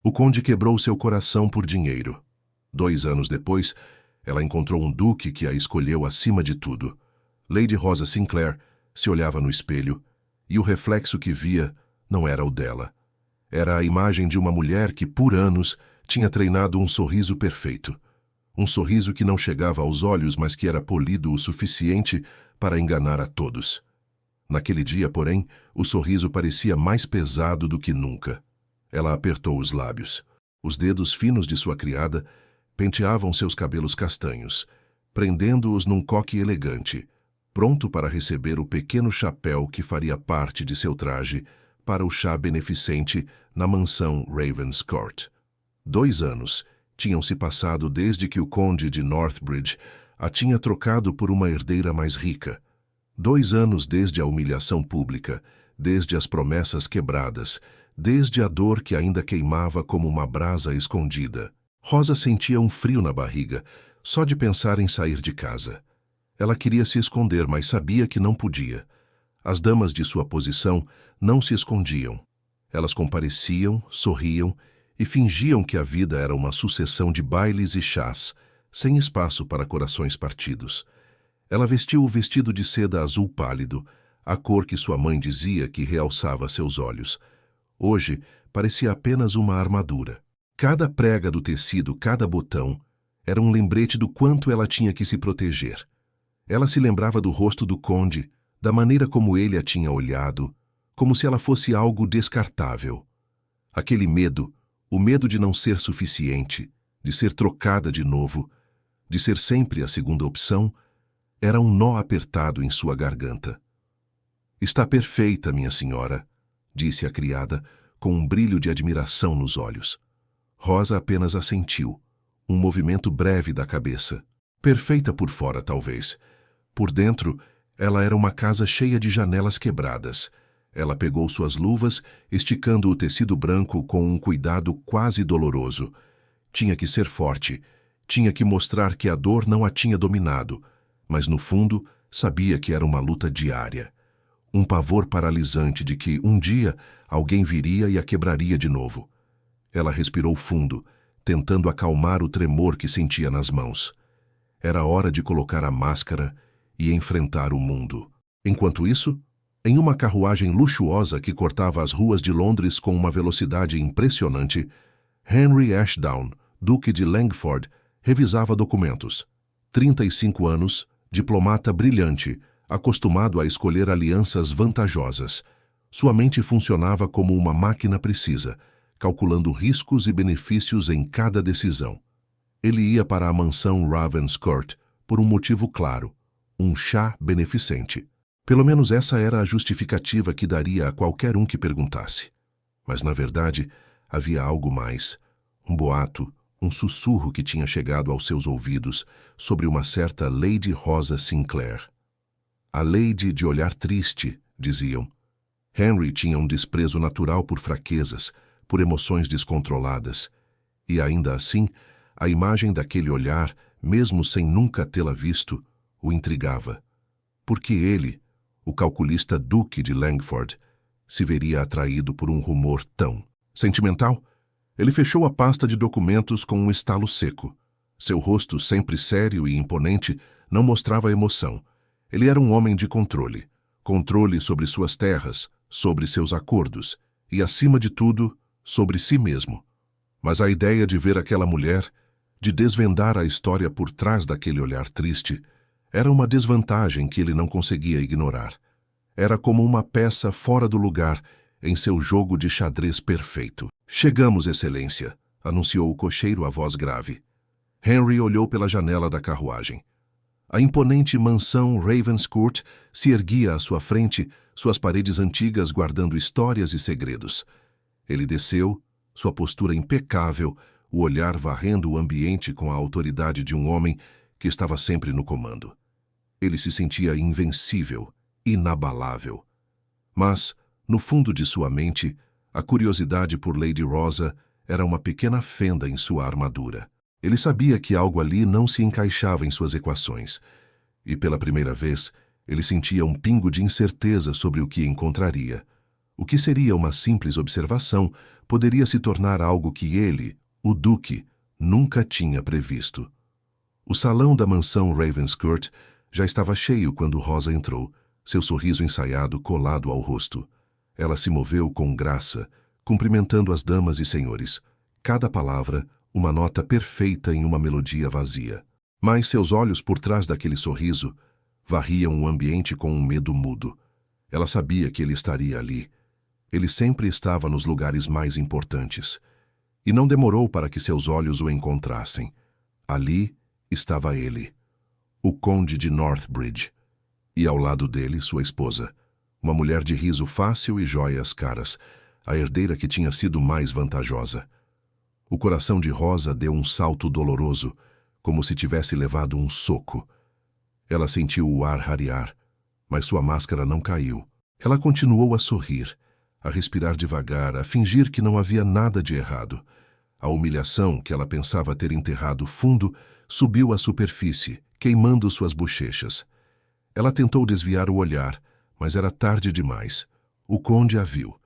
O conde quebrou seu coração por dinheiro. 2 anos depois, ela encontrou um duque que a escolheu acima de tudo. Lady Rosa Sinclair se olhava no espelho, e o reflexo que via não era o dela. Era a imagem de uma mulher que, por anos, tinha treinado um sorriso perfeito. Um sorriso que não chegava aos olhos, mas que era polido o suficiente para enganar a todos. Naquele dia, porém, o sorriso parecia mais pesado do que nunca. Ela apertou os lábios. Os dedos finos de sua criada penteavam seus cabelos castanhos, prendendo-os num coque elegante, pronto para receber o pequeno chapéu que faria parte de seu traje para o chá beneficente na mansão Ravenscourt. 2 anos tinham se passado desde que o conde de Northbridge a tinha trocado por uma herdeira mais rica. 2 anos desde a humilhação pública, desde as promessas quebradas, desde a dor que ainda queimava como uma brasa escondida. Rosa sentia um frio na barriga, só de pensar em sair de casa. Ela queria se esconder, mas sabia que não podia. As damas de sua posição não se escondiam. Elas compareciam, sorriam e fingiam que a vida era uma sucessão de bailes e chás, sem espaço para corações partidos. Ela vestiu o vestido de seda azul pálido, a cor que sua mãe dizia que realçava seus olhos. Hoje, parecia apenas uma armadura. Cada prega do tecido, cada botão, era um lembrete do quanto ela tinha que se proteger. Ela se lembrava do rosto do conde, da maneira como ele a tinha olhado, como se ela fosse algo descartável. Aquele medo, o medo de não ser suficiente, de ser trocada de novo, de ser sempre a segunda opção, era um nó apertado em sua garganta. "Está perfeita, minha senhora", disse a criada, com um brilho de admiração nos olhos. Rosa apenas assentiu, um movimento breve da cabeça. Perfeita por fora, talvez. Por dentro, ela era uma casa cheia de janelas quebradas. Ela pegou suas luvas, esticando o tecido branco com um cuidado quase doloroso. Tinha que ser forte, tinha que mostrar que a dor não a tinha dominado, mas no fundo sabia que era uma luta diária. Um pavor paralisante de que, um dia, alguém viria e a quebraria de novo. Ela respirou fundo, tentando acalmar o tremor que sentia nas mãos. Era hora de colocar a máscara e enfrentar o mundo. Enquanto isso, em uma carruagem luxuosa que cortava as ruas de Londres com uma velocidade impressionante, Henry Ashdown, duque de Langford, revisava documentos. 35 anos, diplomata brilhante, acostumado a escolher alianças vantajosas. Sua mente funcionava como uma máquina precisa, calculando riscos e benefícios em cada decisão. Ele ia para a mansão Ravenscourt por um motivo claro: um chá beneficente. Pelo menos essa era a justificativa que daria a qualquer um que perguntasse. Mas, na verdade, havia algo mais. Um boato, um sussurro que tinha chegado aos seus ouvidos sobre uma certa Lady Rosa Sinclair. A Lady de olhar triste, diziam. Henry tinha um desprezo natural por fraquezas, por emoções descontroladas. E ainda assim, a imagem daquele olhar, mesmo sem nunca tê-la visto, o intrigava. Porque ele, o calculista Duque de Langford, se veria atraído por um rumor tão sentimental? Ele fechou a pasta de documentos com um estalo seco. Seu rosto, sempre sério e imponente, não mostrava emoção. Ele era um homem de controle. Controle sobre suas terras, sobre seus acordos e, acima de tudo, sobre si mesmo. Mas a ideia de ver aquela mulher, de desvendar a história por trás daquele olhar triste, era uma desvantagem que ele não conseguia ignorar. Era como uma peça fora do lugar em seu jogo de xadrez perfeito. "Chegamos, Excelência", anunciou o cocheiro a voz grave. Henry olhou pela janela da carruagem. A imponente mansão Ravenscourt se erguia à sua frente, suas paredes antigas guardando histórias e segredos. Ele desceu, sua postura impecável, o olhar varrendo o ambiente com a autoridade de um homem que estava sempre no comando. Ele se sentia invencível, inabalável. Mas, no fundo de sua mente, a curiosidade por Lady Rosa era uma pequena fenda em sua armadura. Ele sabia que algo ali não se encaixava em suas equações, e pela primeira vez ele sentia um pingo de incerteza sobre o que encontraria. O que seria uma simples observação poderia se tornar algo que ele, o Duque, nunca tinha previsto. O salão da mansão Ravenscourt já estava cheio quando Rosa entrou, seu sorriso ensaiado colado ao rosto. Ela se moveu com graça, cumprimentando as damas e senhores. Cada palavra, uma nota perfeita em uma melodia vazia. Mas seus olhos por trás daquele sorriso varriam o ambiente com um medo mudo. Ela sabia que ele estaria ali. Ele sempre estava nos lugares mais importantes. E não demorou para que seus olhos o encontrassem. Ali estava ele, o conde de Northbridge. E ao lado dele, sua esposa, uma mulher de riso fácil e jóias caras, a herdeira que tinha sido mais vantajosa. O coração de Rosa deu um salto doloroso, como se tivesse levado um soco. Ela sentiu o ar rarear, mas sua máscara não caiu. Ela continuou a sorrir, a respirar devagar, a fingir que não havia nada de errado. A humilhação, que ela pensava ter enterrado fundo, subiu à superfície, queimando suas bochechas. Ela tentou desviar o olhar, mas era tarde demais. O conde a viu.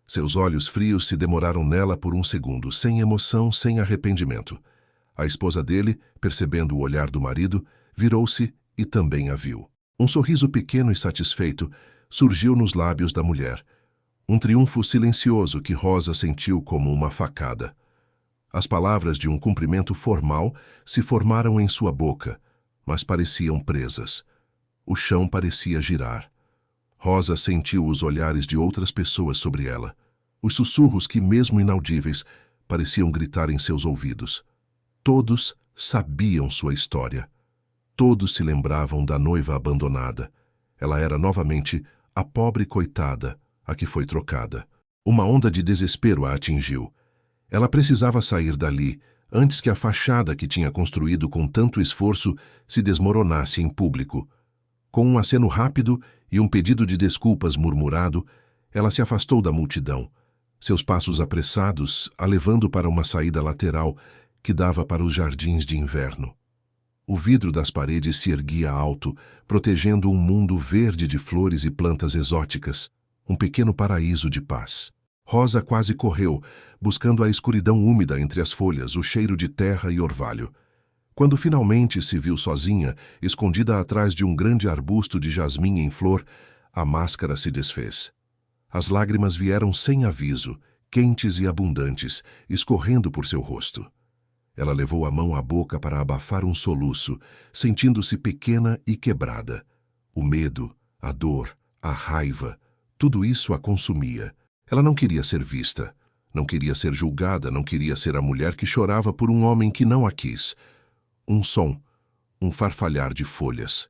Seus olhos frios se demoraram nela por um segundo, sem emoção, sem arrependimento. A esposa dele, percebendo o olhar do marido, virou-se e também a viu. Um sorriso pequeno e satisfeito surgiu nos lábios da mulher. Um triunfo silencioso que Rosa sentiu como uma facada. As palavras de um cumprimento formal se formaram em sua boca, mas pareciam presas. O chão parecia girar. Rosa sentiu os olhares de outras pessoas sobre ela. Os sussurros que, mesmo inaudíveis, pareciam gritar em seus ouvidos. Todos sabiam sua história. Todos se lembravam da noiva abandonada. Ela era novamente a pobre coitada, a que foi trocada. Uma onda de desespero a atingiu. Ela precisava sair dali, antes que a fachada que tinha construído com tanto esforço se desmoronasse em público. Com um aceno rápido e um pedido de desculpas murmurado, ela se afastou da multidão, seus passos apressados a levando para uma saída lateral que dava para os jardins de inverno. O vidro das paredes se erguia alto, protegendo um mundo verde de flores e plantas exóticas, um pequeno paraíso de paz. Rosa quase correu, buscando a escuridão úmida entre as folhas, o cheiro de terra e orvalho. Quando finalmente se viu sozinha, escondida atrás de um grande arbusto de jasmim em flor, a máscara se desfez. As lágrimas vieram sem aviso, quentes e abundantes, escorrendo por seu rosto. Ela levou a mão à boca para abafar um soluço, sentindo-se pequena e quebrada. O medo, a dor, a raiva, tudo isso a consumia. Ela não queria ser vista, não queria ser julgada, não queria ser a mulher que chorava por um homem que não a quis. Um som, um farfalhar de folhas.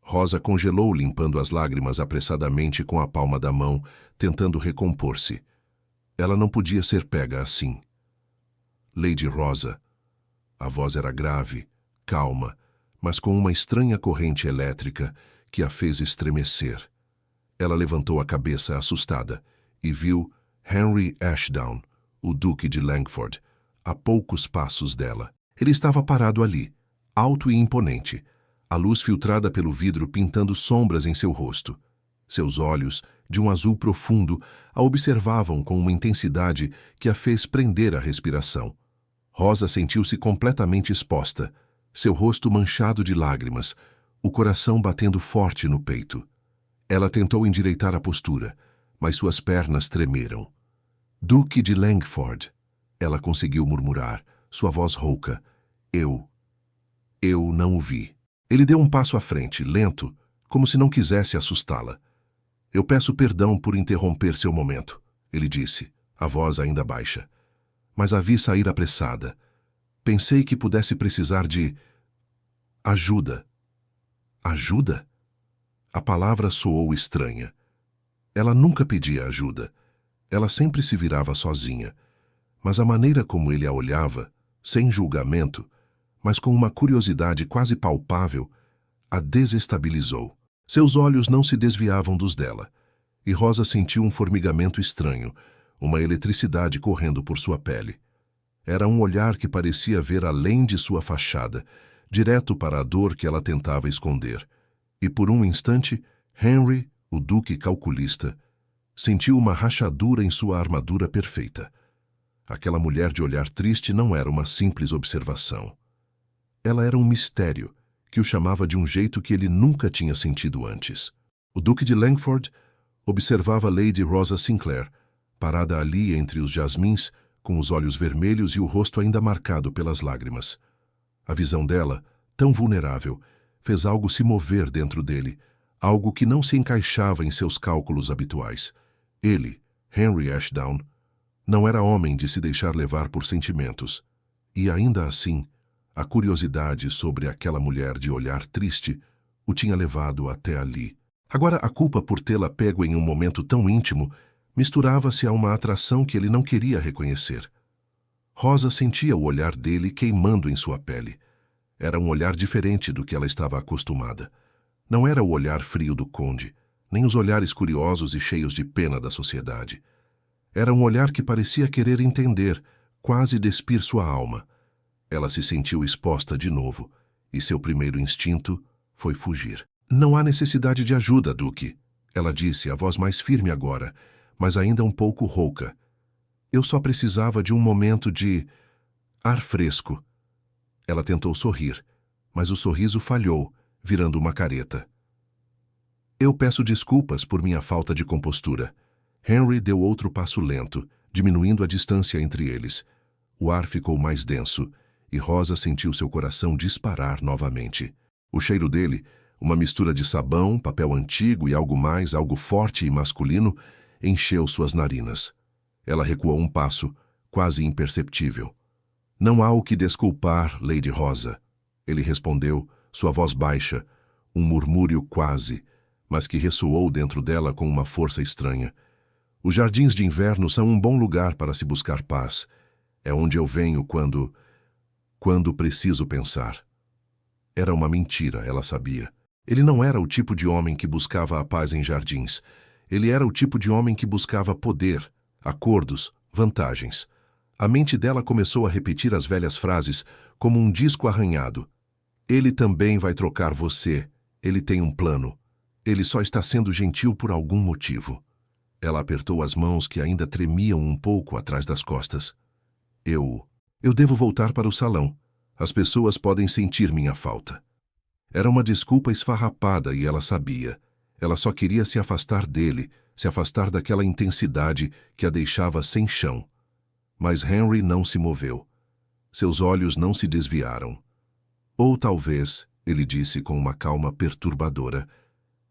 Rosa congelou, limpando as lágrimas apressadamente com a palma da mão, tentando recompor-se. Ela não podia ser pega assim. Lady Rosa. A voz era grave, calma, mas com uma estranha corrente elétrica que a fez estremecer. Ela levantou a cabeça assustada e viu Henry Ashdown, o Duque de Langford, a poucos passos dela. Ele estava parado ali, alto e imponente, a luz filtrada pelo vidro pintando sombras em seu rosto. Seus olhos, de um azul profundo, a observavam com uma intensidade que a fez prender a respiração. Rosa sentiu-se completamente exposta, seu rosto manchado de lágrimas, o coração batendo forte no peito. Ela tentou endireitar a postura, mas suas pernas tremeram. Duque de Langford, ela conseguiu murmurar, sua voz rouca. Eu não o vi. Ele deu um passo à frente, lento, como se não quisesse assustá-la. Eu peço perdão por interromper seu momento, ele disse, a voz ainda baixa. Mas a vi sair apressada. Pensei que pudesse precisar de ajuda. Ajuda? A palavra soou estranha. Ela nunca pedia ajuda. Ela sempre se virava sozinha. Mas a maneira como ele a olhava, sem julgamento, mas com uma curiosidade quase palpável, a desestabilizou. Seus olhos não se desviavam dos dela, e Rosa sentiu um formigamento estranho, uma eletricidade correndo por sua pele. Era um olhar que parecia ver além de sua fachada, direto para a dor que ela tentava esconder. E por um instante, Henry, o duque calculista, sentiu uma rachadura em sua armadura perfeita. Aquela mulher de olhar triste não era uma simples observação. Ela era um mistério que o chamava de um jeito que ele nunca tinha sentido antes. O Duque de Langford observava Lady Rosa Sinclair, parada ali entre os jasmins, com os olhos vermelhos e o rosto ainda marcado pelas lágrimas. A visão dela, tão vulnerável, fez algo se mover dentro dele, algo que não se encaixava em seus cálculos habituais. Ele, Henry Ashdown, não era homem de se deixar levar por sentimentos. E ainda assim, a curiosidade sobre aquela mulher de olhar triste o tinha levado até ali. Agora, a culpa por tê-la pego em um momento tão íntimo misturava-se a uma atração que ele não queria reconhecer. Rosa sentia o olhar dele queimando em sua pele. Era um olhar diferente do que ela estava acostumada. Não era o olhar frio do conde, nem os olhares curiosos e cheios de pena da sociedade. Era um olhar que parecia querer entender, quase despir sua alma. Ela se sentiu exposta de novo, e seu primeiro instinto foi fugir. Não há necessidade de ajuda, Duque, ela disse, a voz mais firme agora, mas ainda um pouco rouca. Eu só precisava de um momento de ar fresco. Ela tentou sorrir, mas o sorriso falhou, virando uma careta. Eu peço desculpas por minha falta de compostura. Henry deu outro passo lento, diminuindo a distância entre eles. O ar ficou mais denso, e Rosa sentiu seu coração disparar novamente. O cheiro dele, uma mistura de sabão, papel antigo e algo mais, algo forte e masculino, encheu suas narinas. Ela recuou um passo, quase imperceptível. Não há o que desculpar, Lady Rosa. Ele respondeu, sua voz baixa, um murmúrio quase, mas que ressoou dentro dela com uma força estranha. Os jardins de inverno são um bom lugar para se buscar paz. É onde eu venho quando preciso pensar. Era uma mentira, ela sabia. Ele não era o tipo de homem que buscava a paz em jardins. Ele era o tipo de homem que buscava poder, acordos, vantagens. A mente dela começou a repetir as velhas frases como um disco arranhado. Ele também vai trocar você. Ele tem um plano. Ele só está sendo gentil por algum motivo. Ela apertou as mãos que ainda tremiam um pouco atrás das costas. Eu devo voltar para o salão. As pessoas podem sentir minha falta. Era uma desculpa esfarrapada e ela sabia. Ela só queria se afastar dele, se afastar daquela intensidade que a deixava sem chão. Mas Henry não se moveu. Seus olhos não se desviaram. Ou talvez, ele disse com uma calma perturbadora,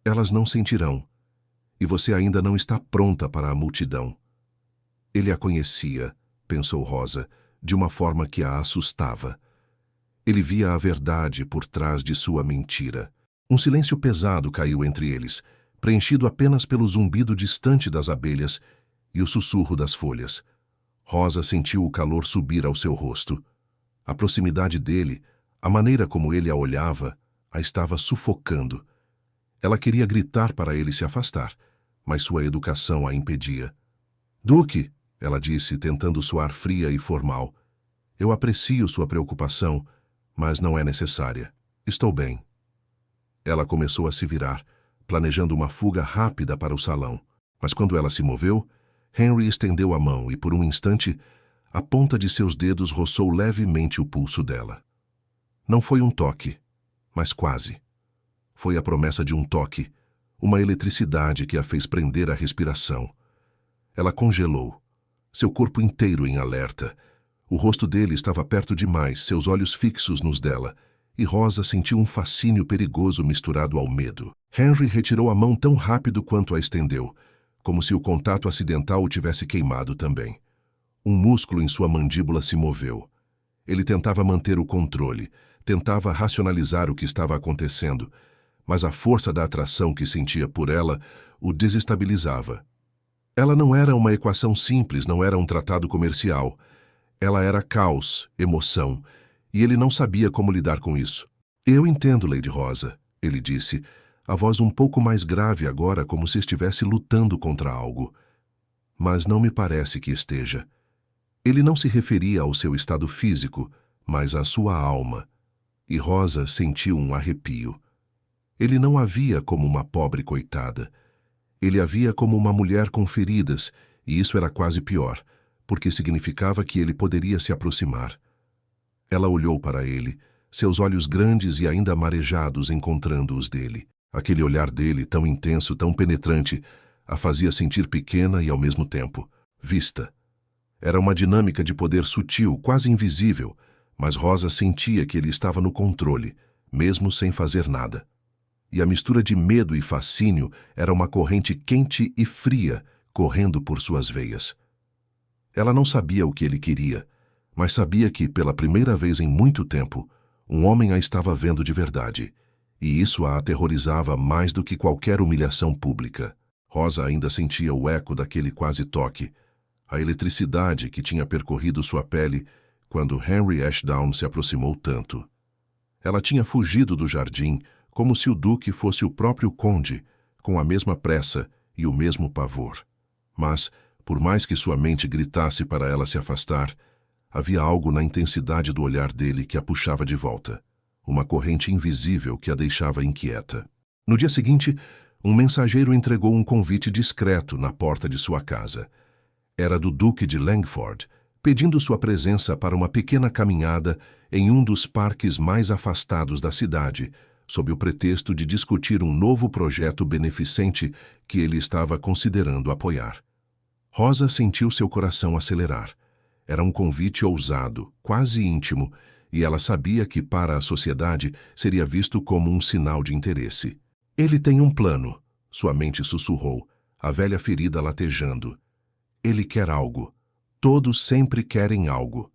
elas não sentirão. E você ainda não está pronta para a multidão. Ele a conhecia, pensou Rosa, de uma forma que a assustava. Ele via a verdade por trás de sua mentira. Um silêncio pesado caiu entre eles, preenchido apenas pelo zumbido distante das abelhas e o sussurro das folhas. Rosa sentiu o calor subir ao seu rosto. A proximidade dele, a maneira como ele a olhava, a estava sufocando. Ela queria gritar para ele se afastar, mas sua educação a impedia. Duque, ela disse, tentando soar fria e formal, eu aprecio sua preocupação, mas não é necessária. Estou bem. Ela começou a se virar, planejando uma fuga rápida para o salão. Mas quando ela se moveu, Henry estendeu a mão e, por um instante, a ponta de seus dedos roçou levemente o pulso dela. Não foi um toque, mas quase. Foi a promessa de um toque, uma eletricidade que a fez prender a respiração. Ela congelou, seu corpo inteiro em alerta. O rosto dele estava perto demais, seus olhos fixos nos dela, e Rosa sentiu um fascínio perigoso misturado ao medo. Henry retirou a mão tão rápido quanto a estendeu, como se o contato acidental o tivesse queimado também. Um músculo em sua mandíbula se moveu. Ele tentava manter o controle, tentava racionalizar o que estava acontecendo, mas a força da atração que sentia por ela o desestabilizava. Ela não era uma equação simples, não era um tratado comercial. Ela era caos, emoção, e ele não sabia como lidar com isso. Eu entendo, Lady Rosa, ele disse, a voz um pouco mais grave agora, como se estivesse lutando contra algo. Mas não me parece que esteja. Ele não se referia ao seu estado físico, mas à sua alma. E Rosa sentiu um arrepio. Ele não a via como uma pobre coitada. Ele a via como uma mulher com feridas, e isso era quase pior, porque significava que ele poderia se aproximar. Ela olhou para ele, seus olhos grandes e ainda marejados encontrando os dele. Aquele olhar dele, tão intenso, tão penetrante, a fazia sentir pequena e, ao mesmo tempo, vista. Era uma dinâmica de poder sutil, quase invisível, mas Rosa sentia que ele estava no controle, mesmo sem fazer nada. E a mistura de medo e fascínio era uma corrente quente e fria correndo por suas veias. Ela não sabia o que ele queria, mas sabia que, pela primeira vez em muito tempo, um homem a estava vendo de verdade, e isso a aterrorizava mais do que qualquer humilhação pública. Rosa ainda sentia o eco daquele quase toque, a eletricidade que tinha percorrido sua pele quando Henry Ashdown se aproximou tanto. Ela tinha fugido do jardim como se o duque fosse o próprio conde, com a mesma pressa e o mesmo pavor. Mas, por mais que sua mente gritasse para ela se afastar, havia algo na intensidade do olhar dele que a puxava de volta, uma corrente invisível que a deixava inquieta. No dia seguinte, um mensageiro entregou um convite discreto na porta de sua casa. Era do Duque de Langford, pedindo sua presença para uma pequena caminhada em um dos parques mais afastados da cidade, sob o pretexto de discutir um novo projeto beneficente que ele estava considerando apoiar. Rosa sentiu seu coração acelerar. Era um convite ousado, quase íntimo, e ela sabia que para a sociedade seria visto como um sinal de interesse. Ele tem um plano, sua mente sussurrou, a velha ferida latejando. Ele quer algo. Todos sempre querem algo.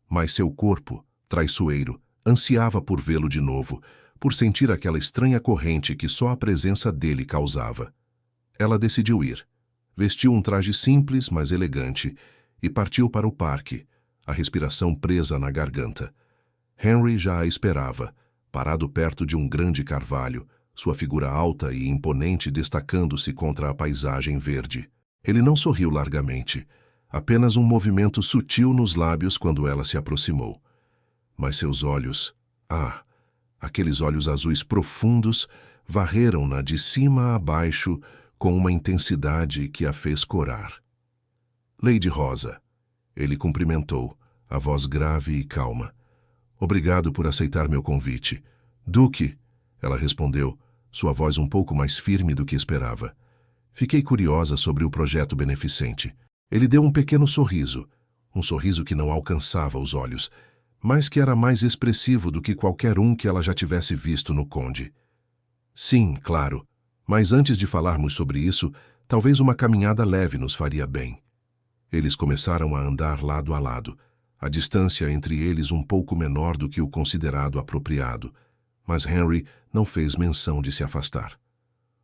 Mas seu corpo, traiçoeiro, ansiava por vê-lo de novo, por sentir aquela estranha corrente que só a presença dele causava. Ela decidiu ir. Vestiu um traje simples, mas elegante, e partiu para o parque, a respiração presa na garganta. Henry já a esperava, parado perto de um grande carvalho, sua figura alta e imponente destacando-se contra a paisagem verde. Ele não sorriu largamente, apenas um movimento sutil nos lábios quando ela se aproximou. Mas seus olhos, aqueles olhos azuis profundos, varreram-na de cima a baixo com uma intensidade que a fez corar. Lady Rosa, ele cumprimentou, a voz grave e calma. Obrigado por aceitar meu convite. Duque, ela respondeu, sua voz um pouco mais firme do que esperava. Fiquei curiosa sobre o projeto beneficente. Ele deu um pequeno sorriso, um sorriso que não alcançava os olhos, mas que era mais expressivo do que qualquer um que ela já tivesse visto no conde. Sim, claro, mas antes de falarmos sobre isso, talvez uma caminhada leve nos faria bem. Eles começaram a andar lado a lado, a distância entre eles um pouco menor do que o considerado apropriado, mas Henry não fez menção de se afastar.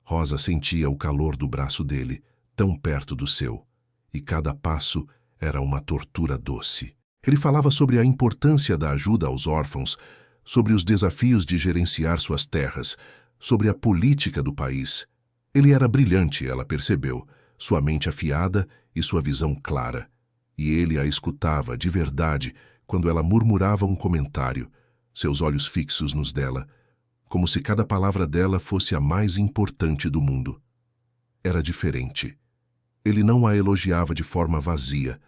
Rosa sentia o calor do braço dele, tão perto do seu, e cada passo era uma tortura doce. Ele falava sobre a importância da ajuda aos órfãos, sobre os desafios de gerenciar suas terras, sobre a política do país. Ele era brilhante, ela percebeu, sua mente afiada e sua visão clara. E ele a escutava de verdade quando ela murmurava um comentário, seus olhos fixos nos dela, como se cada palavra dela fosse a mais importante do mundo. Era diferente. Ele não a elogiava de forma vazia,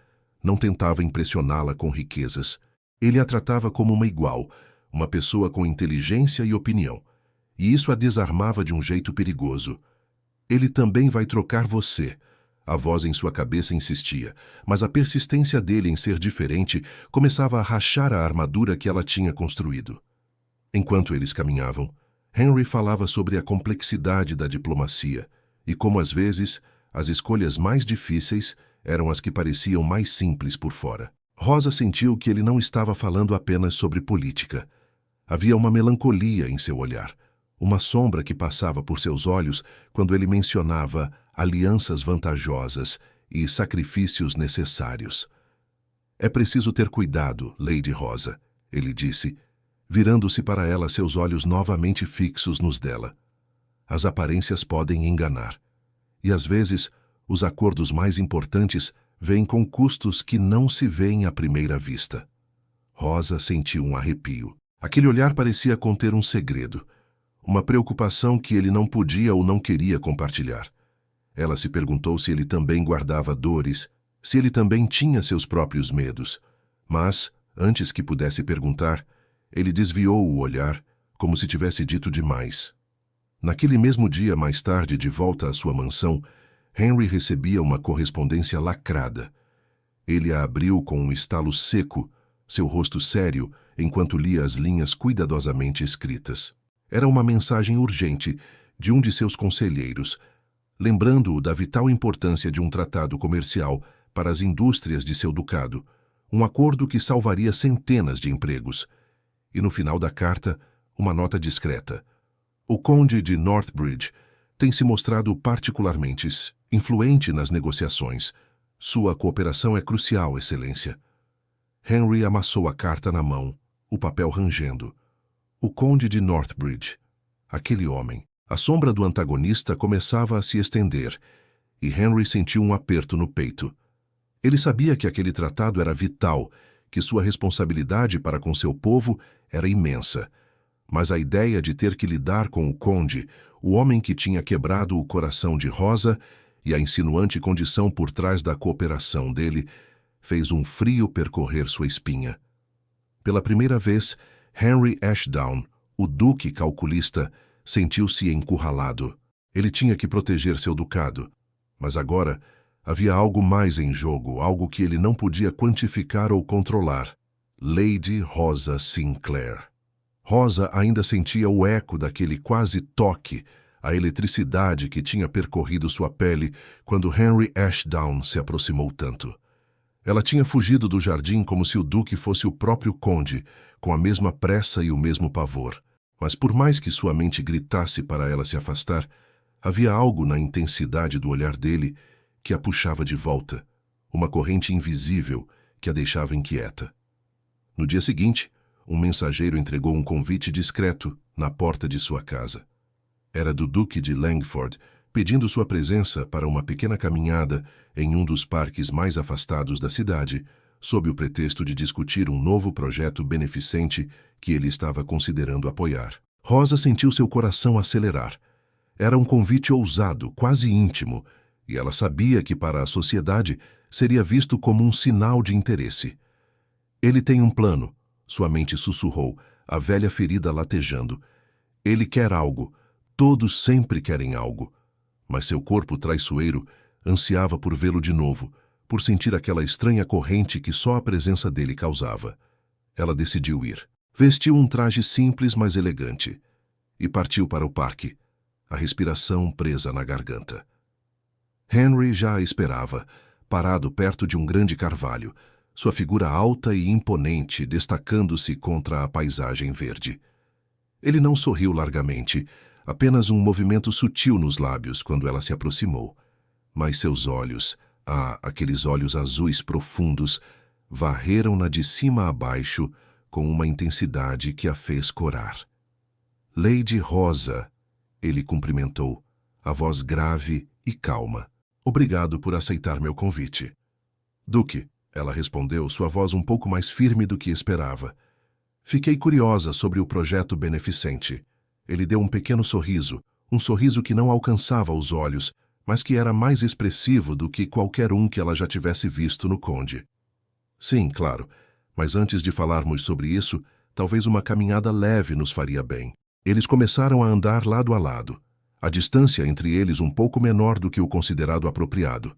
não tentava impressioná-la com riquezas. Ele a tratava como uma igual, uma pessoa com inteligência e opinião, e isso a desarmava de um jeito perigoso. Ele também vai trocar você. A voz em sua cabeça insistia, mas a persistência dele em ser diferente começava a rachar a armadura que ela tinha construído. Enquanto eles caminhavam, Henry falava sobre a complexidade da diplomacia e como, às vezes, as escolhas mais difíceis eram as que pareciam mais simples por fora. Rosa sentiu que ele não estava falando apenas sobre política. Havia uma melancolia em seu olhar, uma sombra que passava por seus olhos quando ele mencionava alianças vantajosas e sacrifícios necessários. É preciso ter cuidado, Lady Rosa, ele disse, virando-se para ela, seus olhos novamente fixos nos dela. As aparências podem enganar, e às vezes os acordos mais importantes vêm com custos que não se veem à primeira vista. Rosa sentiu um arrepio. Aquele olhar parecia conter um segredo, uma preocupação que ele não podia ou não queria compartilhar. Ela se perguntou se ele também guardava dores se ele também tinha seus próprios medos. Mas, antes que pudesse perguntar, ele desviou o olhar, como se tivesse dito demais. Naquele mesmo dia, mais tarde, de volta à sua mansão, Henry recebia uma correspondência lacrada. Ele a abriu com um estalo seco, seu rosto sério, enquanto lia as linhas cuidadosamente escritas. Era uma mensagem urgente de um de seus conselheiros, lembrando-o da vital importância de um tratado comercial para as indústrias de seu ducado, um acordo que salvaria centenas de empregos. E no final da carta, uma nota discreta. O conde de Northbridge tem se mostrado particularmente influente nas negociações. Sua cooperação é crucial, Excelência. Henry amassou a carta na mão, o papel rangendo. O conde de Northbridge. Aquele homem. A sombra do antagonista começava a se estender, e Henry sentiu um aperto no peito. Ele sabia que aquele tratado era vital, que sua responsabilidade para com seu povo era imensa. Mas a ideia de ter que lidar com o conde, o homem que tinha quebrado o coração de Rosa, e a insinuante condição por trás da cooperação dele, fez um frio percorrer sua espinha. Pela primeira vez, Henry Ashdown, o duque calculista, sentiu-se encurralado. Ele tinha que proteger seu ducado. Mas agora havia algo mais em jogo, algo que ele não podia quantificar ou controlar. Lady Rosa Sinclair. Rosa ainda sentia o eco daquele quase toque, a eletricidade que tinha percorrido sua pele quando Henry Ashdown se aproximou tanto. Ela tinha fugido do jardim como se o duque fosse o próprio conde, com a mesma pressa e o mesmo pavor. Mas por mais que sua mente gritasse para ela se afastar, havia algo na intensidade do olhar dele que a puxava de volta, uma corrente invisível que a deixava inquieta. No dia seguinte, um mensageiro entregou um convite discreto na porta de sua casa. Era do Duque de Langford, pedindo sua presença para uma pequena caminhada em um dos parques mais afastados da cidade, sob o pretexto de discutir um novo projeto beneficente que ele estava considerando apoiar. Rosa sentiu seu coração acelerar. Era um convite ousado, quase íntimo, e ela sabia que para a sociedade seria visto como um sinal de interesse. Ele tem um plano, sua mente sussurrou, a velha ferida latejando. Ele quer algo, todos sempre querem algo. Mas seu corpo traiçoeiro ansiava por vê-lo de novo, por sentir aquela estranha corrente que só a presença dele causava. Ela decidiu ir. Vestiu um traje simples, mas elegante, e partiu para o parque, a respiração presa na garganta. Henry já a esperava, parado perto de um grande carvalho, sua figura alta e imponente destacando-se contra a paisagem verde. Ele não sorriu largamente, apenas um movimento sutil nos lábios quando ela se aproximou. Mas seus olhos, aqueles olhos azuis profundos, varreram-na de cima a baixo com uma intensidade que a fez corar. Lady Rosa, ele cumprimentou, a voz grave e calma. Obrigado por aceitar meu convite. Duque, ela respondeu, sua voz um pouco mais firme do que esperava. Fiquei curiosa sobre o projeto beneficente. Ele deu um pequeno sorriso, um sorriso que não alcançava os olhos, mas que era mais expressivo do que qualquer um que ela já tivesse visto no conde. Sim, claro. Mas antes de falarmos sobre isso, talvez uma caminhada leve nos faria bem. Eles começaram a andar lado a lado, a distância entre eles um pouco menor do que o considerado apropriado.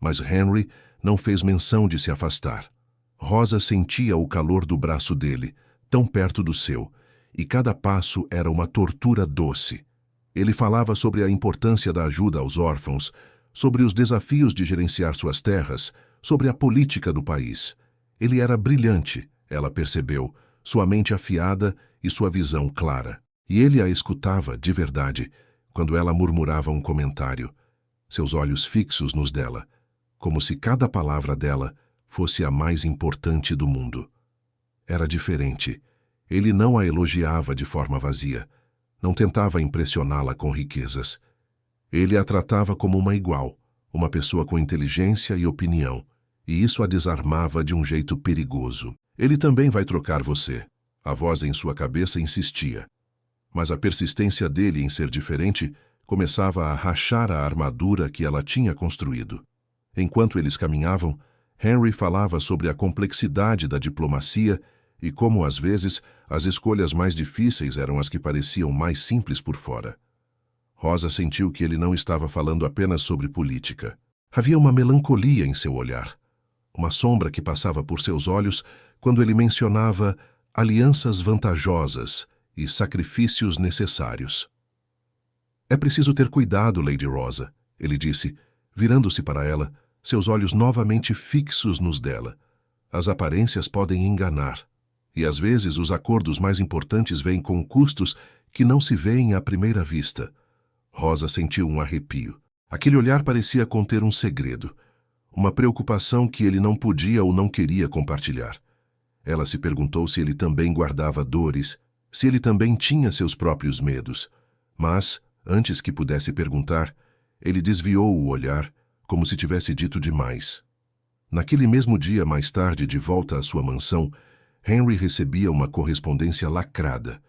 Mas Henry não fez menção de se afastar. Rosa sentia o calor do braço dele, tão perto do seu, e cada passo era uma tortura doce. Ele falava sobre a importância da ajuda aos órfãos, sobre os desafios de gerenciar suas terras, sobre a política do país. Ele era brilhante, ela percebeu, sua mente afiada e sua visão clara. E ele a escutava, de verdade, quando ela murmurava um comentário, seus olhos fixos nos dela, como se cada palavra dela fosse a mais importante do mundo. Era diferente. Ele não a elogiava de forma vazia, não tentava impressioná-la com riquezas. Ele a tratava como uma igual, uma pessoa com inteligência e opinião, e isso a desarmava de um jeito perigoso. Ele também vai trocar você. A voz em sua cabeça insistia. Mas a persistência dele em ser diferente começava a rachar a armadura que ela tinha construído. Enquanto eles caminhavam, Henry falava sobre a complexidade da diplomacia e como, às vezes, as escolhas mais difíceis eram as que pareciam mais simples por fora. Rosa sentiu que ele não estava falando apenas sobre política. Havia uma melancolia em seu olhar, uma sombra que passava por seus olhos quando ele mencionava alianças vantajosas e sacrifícios necessários. É preciso ter cuidado, Lady Rosa, ele disse, virando-se para ela, seus olhos novamente fixos nos dela. As aparências podem enganar, e às vezes os acordos mais importantes vêm com custos que não se veem à primeira vista. Rosa sentiu um arrepio. Aquele olhar parecia conter um segredo, uma preocupação que ele não podia ou não queria compartilhar. Ela se perguntou se ele também guardava dores, se ele também tinha seus próprios medos. Mas, antes que pudesse perguntar, ele desviou o olhar, como se tivesse dito demais. Naquele mesmo dia, mais tarde, de volta à sua mansão, Henry recebia uma correspondência lacrada.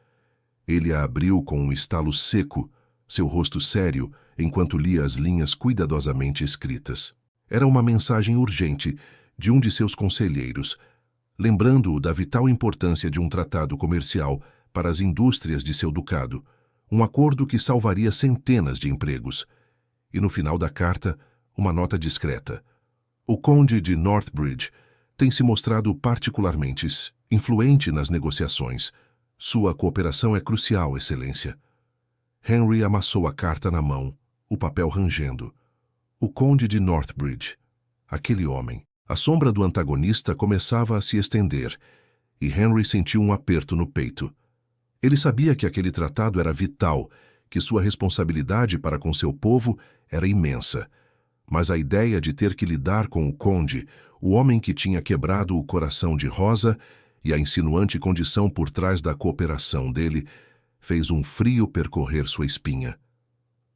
Ele a abriu com um estalo seco, seu rosto sério, enquanto lia as linhas cuidadosamente escritas. Era uma mensagem urgente de um de seus conselheiros, lembrando-o da vital importância de um tratado comercial para as indústrias de seu ducado, um acordo que salvaria centenas de empregos. E no final da carta, uma nota discreta. O conde de Northbridge tem se mostrado particularmente influente nas negociações. Sua cooperação é crucial, Excelência. Henry amassou a carta na mão, o papel rangendo. O conde de Northbridge. Aquele homem. A sombra do antagonista começava a se estender, e Henry sentiu um aperto no peito. Ele sabia que aquele tratado era vital, que sua responsabilidade para com seu povo era imensa. Mas a ideia de ter que lidar com o conde, o homem que tinha quebrado o coração de Rosa, e a insinuante condição por trás da cooperação dele, fez um frio percorrer sua espinha.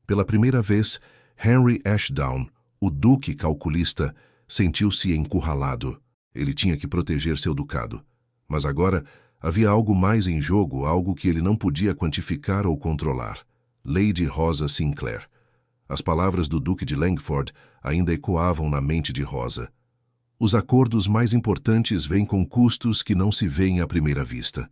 Pela primeira vez, Henry Ashdown, o duque calculista, sentiu-se encurralado. Ele tinha que proteger seu ducado. Mas agora havia algo mais em jogo, algo que ele não podia quantificar ou controlar. Lady Rosa Sinclair. As palavras do Duque de Langford ainda ecoavam na mente de Rosa. Os acordos mais importantes vêm com custos que não se veem à primeira vista.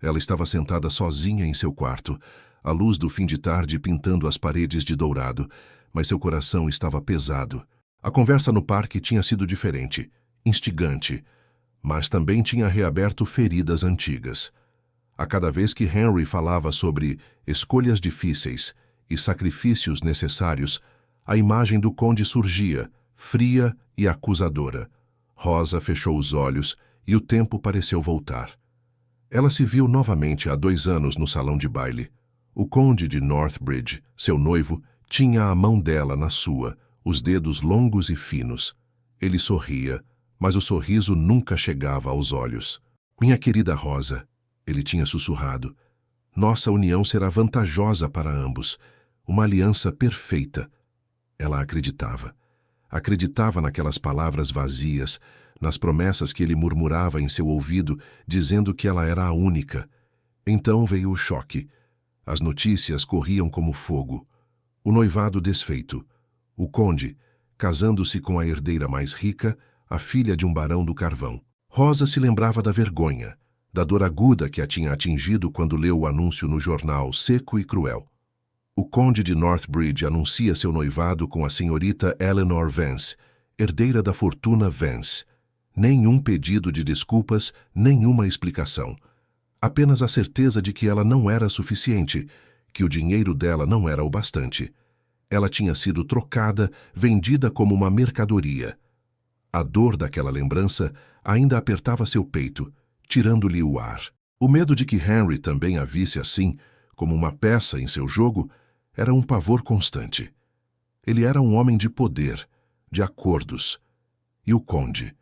Ela estava sentada sozinha em seu quarto, a luz do fim de tarde pintando as paredes de dourado, mas seu coração estava pesado. A conversa no parque tinha sido diferente, instigante, mas também tinha reaberto feridas antigas. A cada vez que Henry falava sobre escolhas difíceis e sacrifícios necessários, a imagem do conde surgia, fria e acusadora. Rosa fechou os olhos e o tempo pareceu voltar. Ela se viu novamente há 2 anos no salão de baile. O conde de Northbridge, seu noivo, tinha a mão dela na sua, os dedos longos e finos. Ele sorria, mas o sorriso nunca chegava aos olhos. Minha querida Rosa, ele tinha sussurrado, nossa união será vantajosa para ambos, uma aliança perfeita. Ela acreditava. Acreditava naquelas palavras vazias, nas promessas que ele murmurava em seu ouvido, dizendo que ela era a única. Então veio o choque. As notícias corriam como fogo. O noivado desfeito. O conde, casando-se com a herdeira mais rica, a filha de um barão do carvão. Rosa se lembrava da vergonha, da dor aguda que a tinha atingido quando leu o anúncio no jornal Seco e Cruel. O conde de Northbridge anuncia seu noivado com a senhorita Eleanor Vance, herdeira da fortuna Vance. Nenhum pedido de desculpas, nenhuma explicação. Apenas a certeza de que ela não era suficiente, que o dinheiro dela não era o bastante. Ela tinha sido trocada, vendida como uma mercadoria. A dor daquela lembrança ainda apertava seu peito, tirando-lhe o ar. O medo de que Henry também a visse assim, como uma peça em seu jogo, era um pavor constante. Ele era um homem de poder, de acordos. E o conde?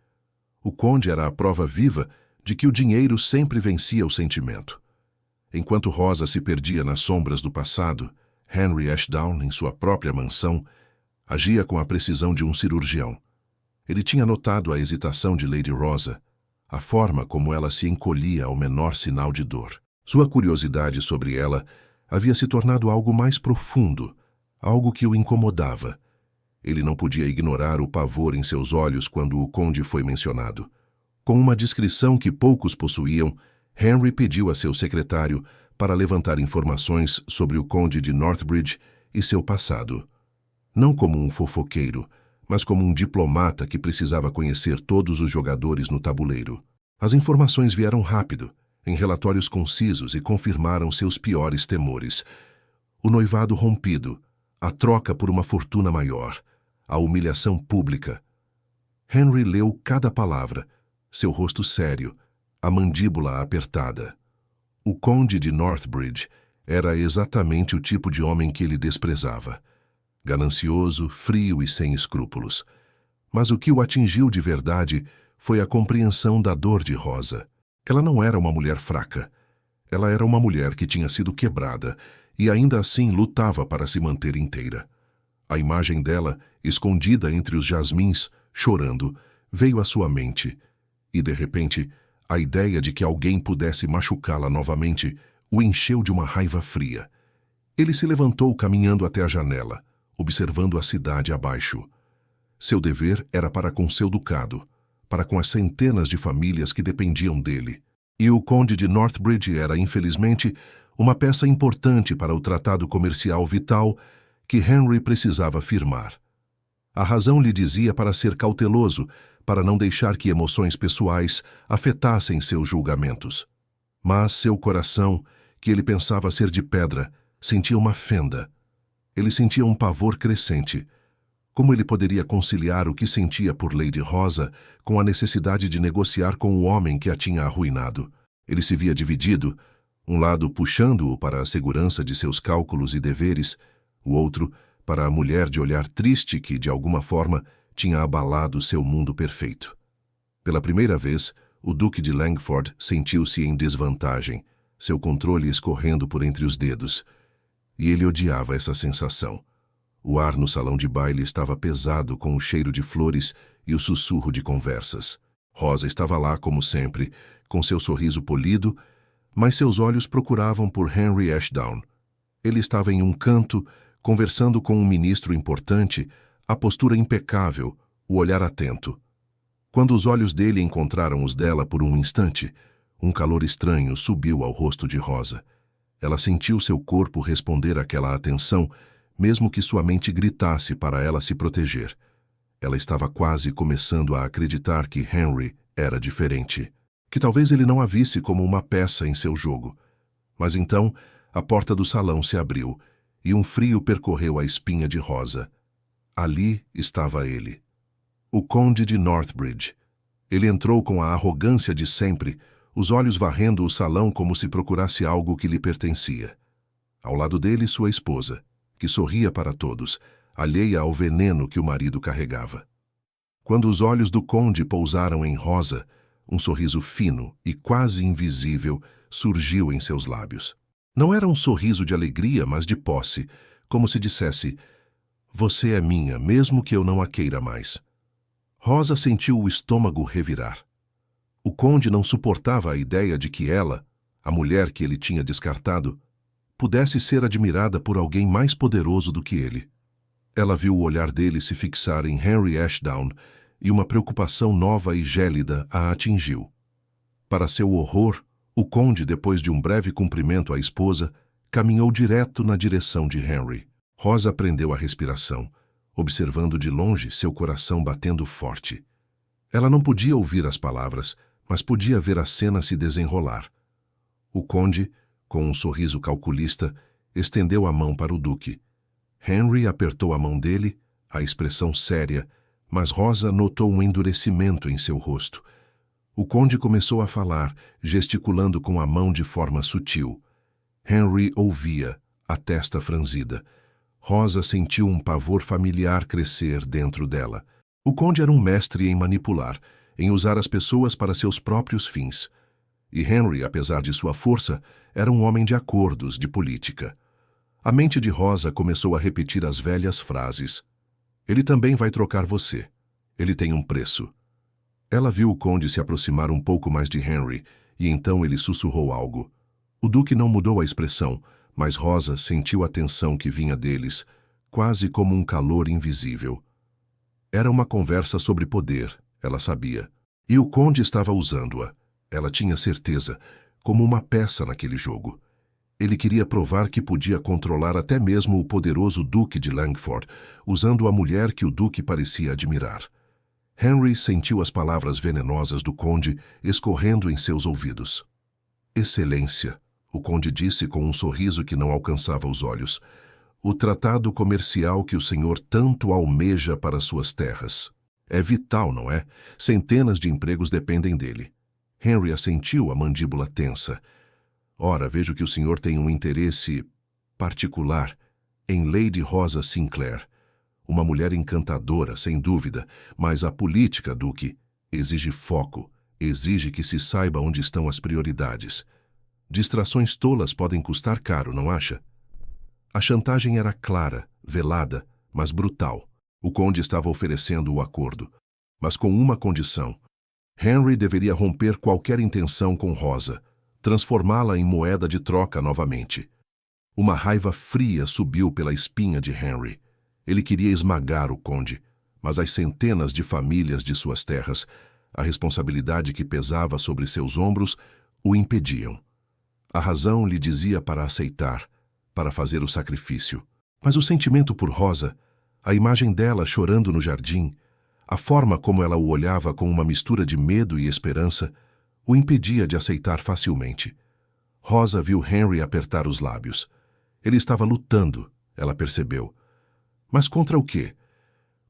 O conde era a prova viva de que o dinheiro sempre vencia o sentimento. Enquanto Rosa se perdia nas sombras do passado, Henry Ashdown, em sua própria mansão, agia com a precisão de um cirurgião. Ele tinha notado a hesitação de Lady Rosa, a forma como ela se encolhia ao menor sinal de dor. Sua curiosidade sobre ela havia se tornado algo mais profundo, algo que o incomodava. Ele não podia ignorar o pavor em seus olhos quando o conde foi mencionado. Com uma discrição que poucos possuíam, Henry pediu a seu secretário para levantar informações sobre o conde de Northbridge e seu passado. Não como um fofoqueiro, mas como um diplomata que precisava conhecer todos os jogadores no tabuleiro. As informações vieram rápido, em relatórios concisos, e confirmaram seus piores temores. O noivado rompido, a troca por uma fortuna maior, a humilhação pública. Henry leu cada palavra, seu rosto sério, a mandíbula apertada. O conde de Northbridge era exatamente o tipo de homem que ele desprezava. Ganancioso, frio e sem escrúpulos. Mas o que o atingiu de verdade foi a compreensão da dor de Rosa. Ela não era uma mulher fraca. Ela era uma mulher que tinha sido quebrada e ainda assim lutava para se manter inteira. A imagem dela, escondida entre os jasmins, chorando, veio à sua mente, e de repente, a ideia de que alguém pudesse machucá-la novamente o encheu de uma raiva fria. Ele se levantou caminhando até a janela, observando a cidade abaixo. Seu dever era para com seu ducado, para com as centenas de famílias que dependiam dele. E o conde de Northbridge era, infelizmente, uma peça importante para o tratado comercial vital que Henry precisava firmar. A razão lhe dizia para ser cauteloso, para não deixar que emoções pessoais afetassem seus julgamentos. Mas seu coração, que ele pensava ser de pedra, sentia uma fenda. Ele sentia um pavor crescente. Como ele poderia conciliar o que sentia por Lady Rosa com a necessidade de negociar com o homem que a tinha arruinado? Ele se via dividido, um lado puxando-o para a segurança de seus cálculos e deveres, o outro para a mulher de olhar triste que, de alguma forma, tinha abalado seu mundo perfeito. Pela primeira vez, o Duque de Langford sentiu-se em desvantagem, seu controle escorrendo por entre os dedos. E ele odiava essa sensação. O ar no salão de baile estava pesado com o cheiro de flores e o sussurro de conversas. Rosa estava lá, como sempre, com seu sorriso polido, mas seus olhos procuravam por Henry Ashdown. Ele estava em um canto, conversando com um ministro importante, a postura impecável, o olhar atento. Quando os olhos dele encontraram os dela por um instante, um calor estranho subiu ao rosto de Rosa. Ela sentiu seu corpo responder àquela atenção, mesmo que sua mente gritasse para ela se proteger. Ela estava quase começando a acreditar que Henry era diferente, que talvez ele não a visse como uma peça em seu jogo. Mas então, a porta do salão se abriu, e um frio percorreu a espinha de Rosa. Ali estava ele. O conde de Northbridge. Ele entrou com a arrogância de sempre, os olhos varrendo o salão como se procurasse algo que lhe pertencia. Ao lado dele, sua esposa, que sorria para todos, alheia ao veneno que o marido carregava. Quando os olhos do conde pousaram em Rosa, um sorriso fino e quase invisível surgiu em seus lábios. Não era um sorriso de alegria, mas de posse, como se dissesse: "Você é minha, mesmo que eu não a queira mais." Rosa sentiu o estômago revirar. O conde não suportava a ideia de que ela, a mulher que ele tinha descartado, pudesse ser admirada por alguém mais poderoso do que ele. Ela viu o olhar dele se fixar em Henry Ashdown e uma preocupação nova e gélida a atingiu. Para seu horror, o conde, depois de um breve cumprimento à esposa, caminhou direto na direção de Henry. Rosa prendeu a respiração, observando de longe seu coração batendo forte. Ela não podia ouvir as palavras, mas podia ver a cena se desenrolar. O conde, com um sorriso calculista, estendeu a mão para o duque. Henry apertou a mão dele, a expressão séria, mas Rosa notou um endurecimento em seu rosto. O conde começou a falar, gesticulando com a mão de forma sutil. Henry ouvia, a testa franzida. Rosa sentiu um pavor familiar crescer dentro dela. O conde era um mestre em manipular, em usar as pessoas para seus próprios fins. E Henry, apesar de sua força, era um homem de acordos, de política. A mente de Rosa começou a repetir as velhas frases. Ele também vai trocar você. Ele tem um preço. Ela viu o conde se aproximar um pouco mais de Henry, e então ele sussurrou algo. O duque não mudou a expressão, mas Rosa sentiu a tensão que vinha deles, quase como um calor invisível. Era uma conversa sobre poder, ela sabia. E o conde estava usando-a, ela tinha certeza, como uma peça naquele jogo. Ele queria provar que podia controlar até mesmo o poderoso Duque de Langford, usando a mulher que o Duque parecia admirar. Henry sentiu as palavras venenosas do conde escorrendo em seus ouvidos. Excelência, o conde disse com um sorriso que não alcançava os olhos. O tratado comercial que o senhor tanto almeja para suas terras. É vital, não é? Centenas de empregos dependem dele. Henry assentiu, a mandíbula tensa. Ora, vejo que o senhor tem um interesse particular em Lady Rosa Sinclair. Uma mulher encantadora, sem dúvida, mas a política, Duque, exige foco, exige que se saiba onde estão as prioridades. Distrações tolas podem custar caro, não acha? A chantagem era clara, velada, mas brutal. O conde estava oferecendo o acordo, mas com uma condição. Henry deveria romper qualquer intenção com Rosa, transformá-la em moeda de troca novamente. Uma raiva fria subiu pela espinha de Henry. Ele queria esmagar o conde, mas as centenas de famílias de suas terras, a responsabilidade que pesava sobre seus ombros, o impediam. A razão lhe dizia para aceitar, para fazer o sacrifício. Mas o sentimento por Rosa, a imagem dela chorando no jardim, a forma como ela o olhava com uma mistura de medo e esperança, o impedia de aceitar facilmente. Rosa viu Henry apertar os lábios. Ele estava lutando, ela percebeu. Mas contra o quê?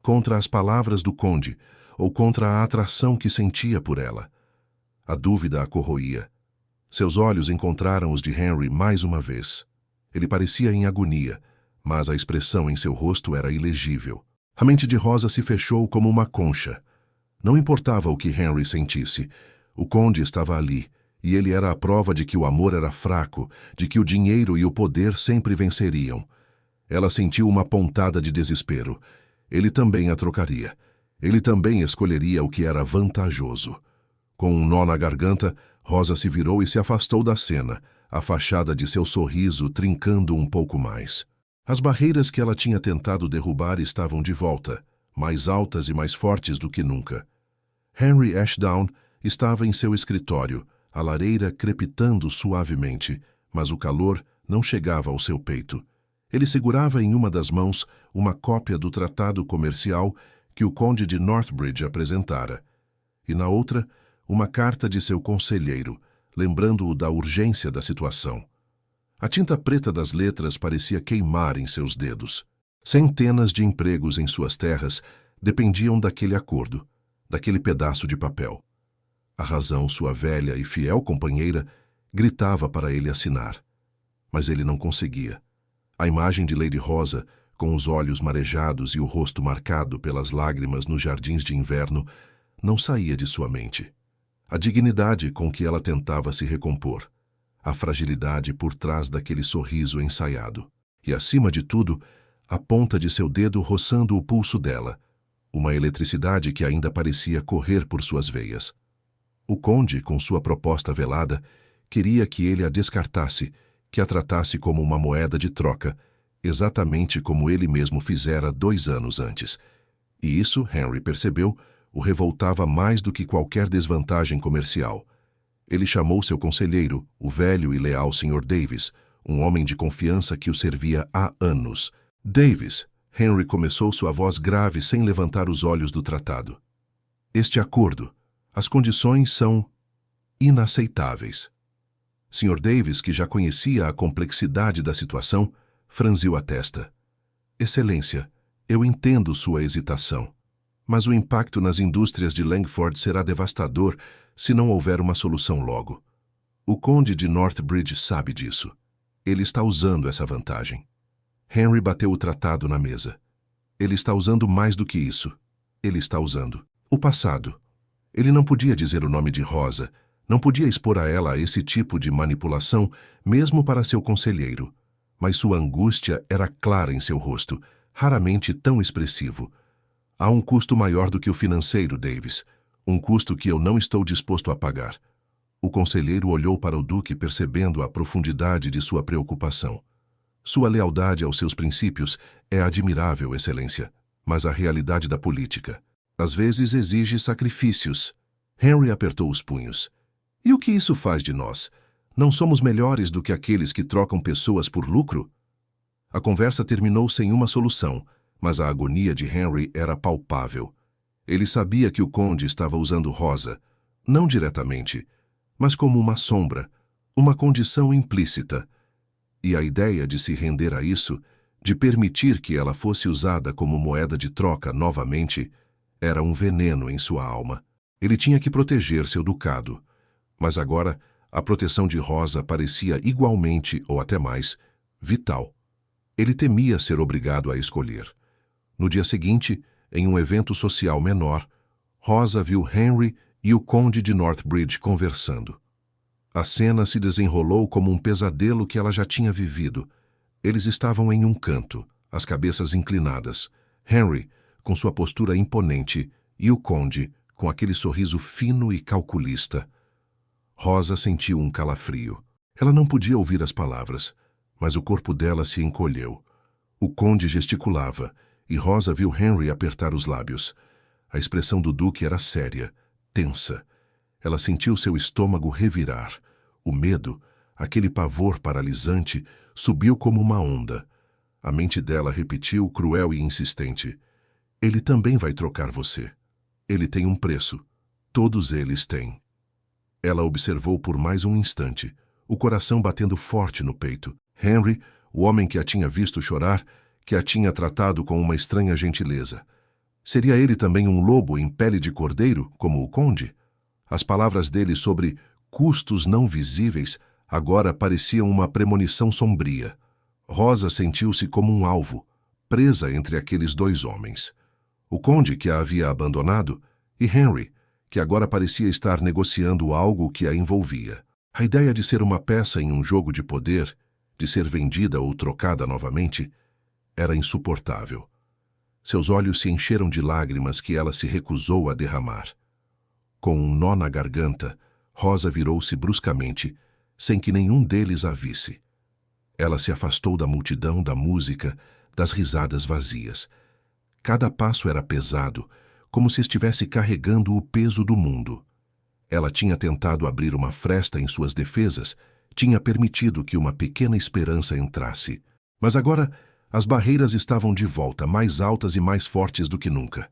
Contra as palavras do conde, ou contra a atração que sentia por ela? A dúvida a corroía. Seus olhos encontraram os de Henry mais uma vez. Ele parecia em agonia, mas a expressão em seu rosto era ilegível. A mente de Rosa se fechou como uma concha. Não importava o que Henry sentisse. O conde estava ali, e ele era a prova de que o amor era fraco, de que o dinheiro e o poder sempre venceriam. Ela sentiu uma pontada de desespero. Ele também a trocaria. Ele também escolheria o que era vantajoso. Com um nó na garganta, Rosa se virou e se afastou da cena, a fachada de seu sorriso trincando um pouco mais. As barreiras que ela tinha tentado derrubar estavam de volta, mais altas e mais fortes do que nunca. Henry Ashdown estava em seu escritório, a lareira crepitando suavemente, mas o calor não chegava ao seu peito. Ele segurava em uma das mãos uma cópia do tratado comercial que o conde de Northbridge apresentara, e na outra, uma carta de seu conselheiro, lembrando-o da urgência da situação. A tinta preta das letras parecia queimar em seus dedos. Centenas de empregos em suas terras dependiam daquele acordo, daquele pedaço de papel. A razão, sua velha e fiel companheira, gritava para ele assinar. Mas ele não conseguia. A imagem de Lady Rosa, com os olhos marejados e o rosto marcado pelas lágrimas nos jardins de inverno, não saía de sua mente. A dignidade com que ela tentava se recompor, a fragilidade por trás daquele sorriso ensaiado, e, acima de tudo, a ponta de seu dedo roçando o pulso dela, uma eletricidade que ainda parecia correr por suas veias. O conde, com sua proposta velada, queria que ele a descartasse, que a tratasse como uma moeda de troca, exatamente como ele mesmo fizera 2 anos antes. E isso, Henry percebeu, o revoltava mais do que qualquer desvantagem comercial. Ele chamou seu conselheiro, o velho e leal Sr. Davis, um homem de confiança que o servia há anos. Davis, Henry começou sua voz grave sem levantar os olhos do tratado. Este acordo, as condições são inaceitáveis. Sr. Davis, que já conhecia a complexidade da situação, franziu a testa. Excelência, eu entendo sua hesitação, mas o impacto nas indústrias de Langford será devastador se não houver uma solução logo. O conde de Northbridge sabe disso. Ele está usando essa vantagem. Henry bateu o tratado na mesa. Ele está usando mais do que isso. Ele está usando o passado. Ele não podia dizer o nome de Rosa, não podia expor a ela esse tipo de manipulação, mesmo para seu conselheiro. Mas sua angústia era clara em seu rosto, raramente tão expressivo. Há um custo maior do que o financeiro, Davis. Um custo que eu não estou disposto a pagar. O conselheiro olhou para o duque percebendo a profundidade de sua preocupação. Sua lealdade aos seus princípios é admirável, excelência. mas a realidade da política. Às vezes exige sacrifícios. Henry apertou os punhos. E o que isso faz de nós? Não somos melhores do que aqueles que trocam pessoas por lucro? A conversa terminou sem uma solução, mas a agonia de Henry era palpável. Ele sabia que o conde estava usando Rosa, não diretamente, mas como uma sombra, uma condição implícita. E a ideia de se render a isso, de permitir que ela fosse usada como moeda de troca novamente, era um veneno em sua alma. Ele tinha que proteger seu ducado, mas agora a proteção de Rosa parecia igualmente, ou até mais, vital. Ele temia ser obrigado a escolher. No dia seguinte, em um evento social menor, Rosa viu Henry e o conde de Northbridge conversando. A cena se desenrolou como um pesadelo que ela já tinha vivido. Eles estavam em um canto, as cabeças inclinadas. Henry, com sua postura imponente, e o conde, com aquele sorriso fino e calculista. Rosa sentiu um calafrio. Ela não podia ouvir as palavras, mas o corpo dela se encolheu. O conde gesticulava, e Rosa viu Henry apertar os lábios. A expressão do duque era séria, tensa. Ela sentiu seu estômago revirar. O medo, aquele pavor paralisante, subiu como uma onda. A mente dela repetiu, cruel e insistente: ele também vai trocar você. Ele tem um preço. Todos eles têm. Ela observou por mais um instante, o coração batendo forte no peito. Henry, o homem que a tinha visto chorar, que a tinha tratado com uma estranha gentileza. Seria ele também um lobo em pele de cordeiro, como o conde? As palavras dele sobre custos não visíveis agora pareciam uma premonição sombria. Rosa sentiu-se como um alvo, presa entre aqueles dois homens. O conde que a havia abandonado e Henry, que agora parecia estar negociando algo que a envolvia. A ideia de ser uma peça em um jogo de poder, de ser vendida ou trocada novamente, era insuportável. Seus olhos se encheram de lágrimas que ela se recusou a derramar. Com um nó na garganta, Rosa virou-se bruscamente, sem que nenhum deles a visse. Ela se afastou da multidão, da música, das risadas vazias. Cada passo era pesado, como se estivesse carregando o peso do mundo. Ela tinha tentado abrir uma fresta em suas defesas, tinha permitido que uma pequena esperança entrasse. Mas agora as barreiras estavam de volta, mais altas e mais fortes do que nunca.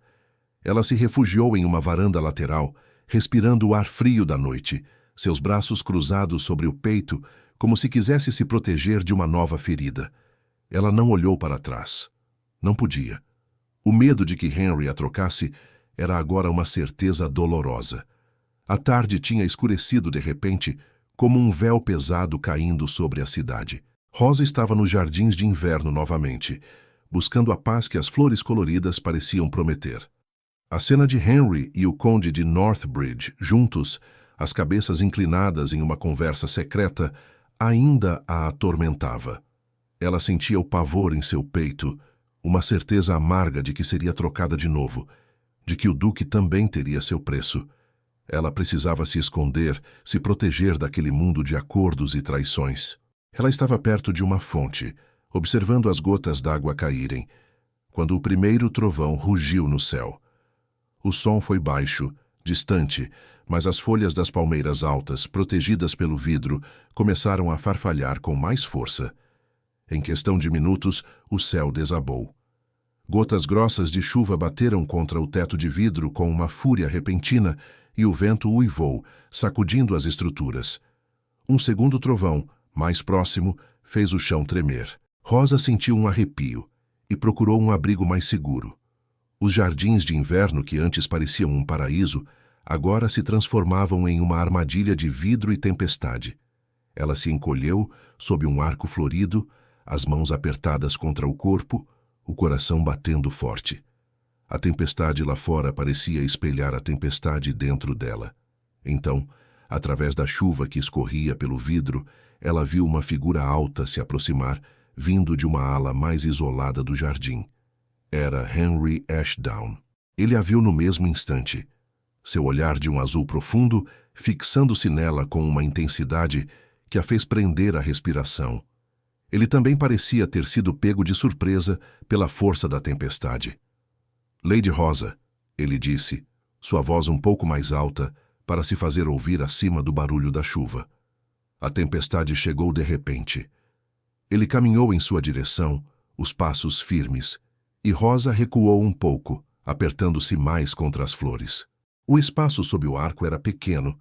Ela se refugiou em uma varanda lateral, respirando o ar frio da noite, seus braços cruzados sobre o peito, como se quisesse se proteger de uma nova ferida. Ela não olhou para trás. Não podia. O medo de que Henry a trocasse era agora uma certeza dolorosa. A tarde tinha escurecido de repente, como um véu pesado caindo sobre a cidade. Rosa estava nos jardins de inverno novamente, buscando a paz que as flores coloridas pareciam prometer. A cena de Henry e o conde de Northbridge, juntos, as cabeças inclinadas em uma conversa secreta, ainda a atormentava. Ela sentia o pavor em seu peito, uma certeza amarga de que seria trocada de novo, de que o duque também teria seu preço. Ela precisava se esconder, se proteger daquele mundo de acordos e traições. Ela estava perto de uma fonte, observando as gotas d'água caírem, quando o primeiro trovão rugiu no céu. O som foi baixo, distante, mas as folhas das palmeiras altas, protegidas pelo vidro, começaram a farfalhar com mais força. Em questão de minutos, o céu desabou. Gotas grossas de chuva bateram contra o teto de vidro com uma fúria repentina e o vento uivou, sacudindo as estruturas. Um segundo trovão, mais próximo, fez o chão tremer. Rosa sentiu um arrepio e procurou um abrigo mais seguro. Os jardins de inverno, que antes pareciam um paraíso, agora se transformavam em uma armadilha de vidro e tempestade. Ela se encolheu sob um arco florido, as mãos apertadas contra o corpo, o coração batendo forte. A tempestade lá fora parecia espelhar a tempestade dentro dela. Então, através da chuva que escorria pelo vidro, ela viu uma figura alta se aproximar, vindo de uma ala mais isolada do jardim. Era Henry Ashdown. Ele a viu no mesmo instante. Seu olhar de um azul profundo, fixando-se nela com uma intensidade que a fez prender a respiração. Ele também parecia ter sido pego de surpresa pela força da tempestade. Lady Rosa, ele disse, sua voz um pouco mais alta para se fazer ouvir acima do barulho da chuva. A tempestade chegou de repente. Ele caminhou em sua direção, os passos firmes, e Rosa recuou um pouco, apertando-se mais contra as flores. O espaço sob o arco era pequeno,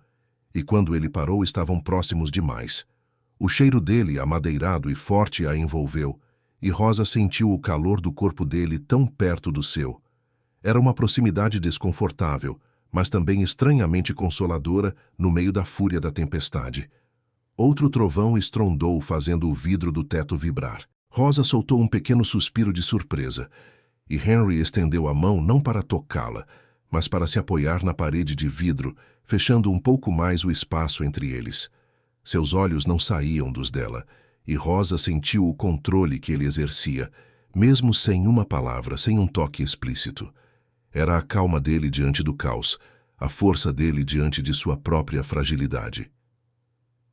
e quando ele parou estavam próximos demais. O cheiro dele, amadeirado e forte, a envolveu, e Rosa sentiu o calor do corpo dele tão perto do seu. Era uma proximidade desconfortável, mas também estranhamente consoladora no meio da fúria da tempestade. Outro trovão estrondou, fazendo o vidro do teto vibrar. Rosa soltou um pequeno suspiro de surpresa, e Henry estendeu a mão não para tocá-la, mas para se apoiar na parede de vidro, fechando um pouco mais o espaço entre eles. Seus olhos não saíam dos dela, e Rosa sentiu o controle que ele exercia, mesmo sem uma palavra, sem um toque explícito. Era a calma dele diante do caos, a força dele diante de sua própria fragilidade.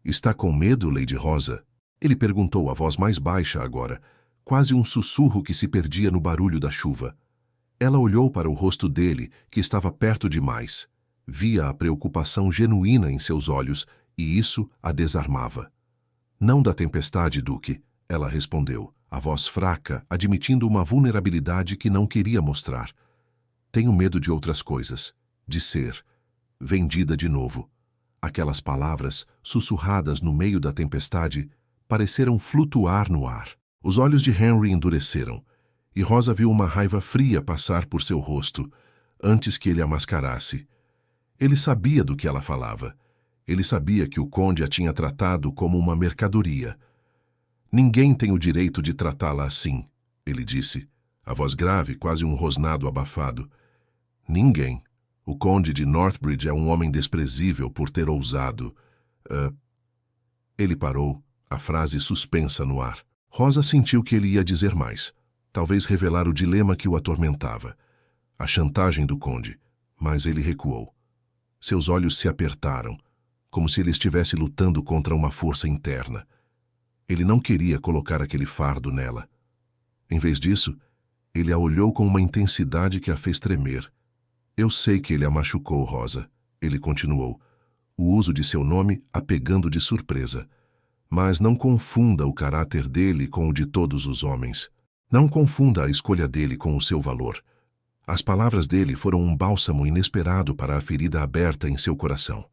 "Está com medo, Lady Rosa?" Ele perguntou, a voz mais baixa agora, quase um sussurro que se perdia no barulho da chuva. Ela olhou para o rosto dele, que estava perto demais. Via a preocupação genuína em seus olhos, e isso a desarmava. "Não da tempestade, Duque," ela respondeu, a voz fraca, admitindo uma vulnerabilidade que não queria mostrar. "Tenho medo de outras coisas, de ser vendida de novo." Aquelas palavras, sussurradas no meio da tempestade, pareceram flutuar no ar. Os olhos de Henry endureceram, e Rosa viu uma raiva fria passar por seu rosto, antes que ele a mascarasse. Ele sabia do que ela falava. Ele sabia que o conde a tinha tratado como uma mercadoria. "Ninguém tem o direito de tratá-la assim," ele disse, a voz grave, quase um rosnado abafado. "Ninguém. O conde de Northbridge é um homem desprezível por ter ousado." Ele parou, a frase suspensa no ar. Rosa sentiu que ele ia dizer mais, talvez revelar o dilema que o atormentava, a chantagem do conde, mas ele recuou. Seus olhos se apertaram, como se ele estivesse lutando contra uma força interna. Ele não queria colocar aquele fardo nela. Em vez disso, ele a olhou com uma intensidade que a fez tremer. "Eu sei que ele a machucou, Rosa," ele continuou, o uso de seu nome a pegando de surpresa. "Mas não confunda o caráter dele com o de todos os homens. Não confunda a escolha dele com o seu valor. As palavras dele foram um bálsamo inesperado para a ferida aberta em seu coração."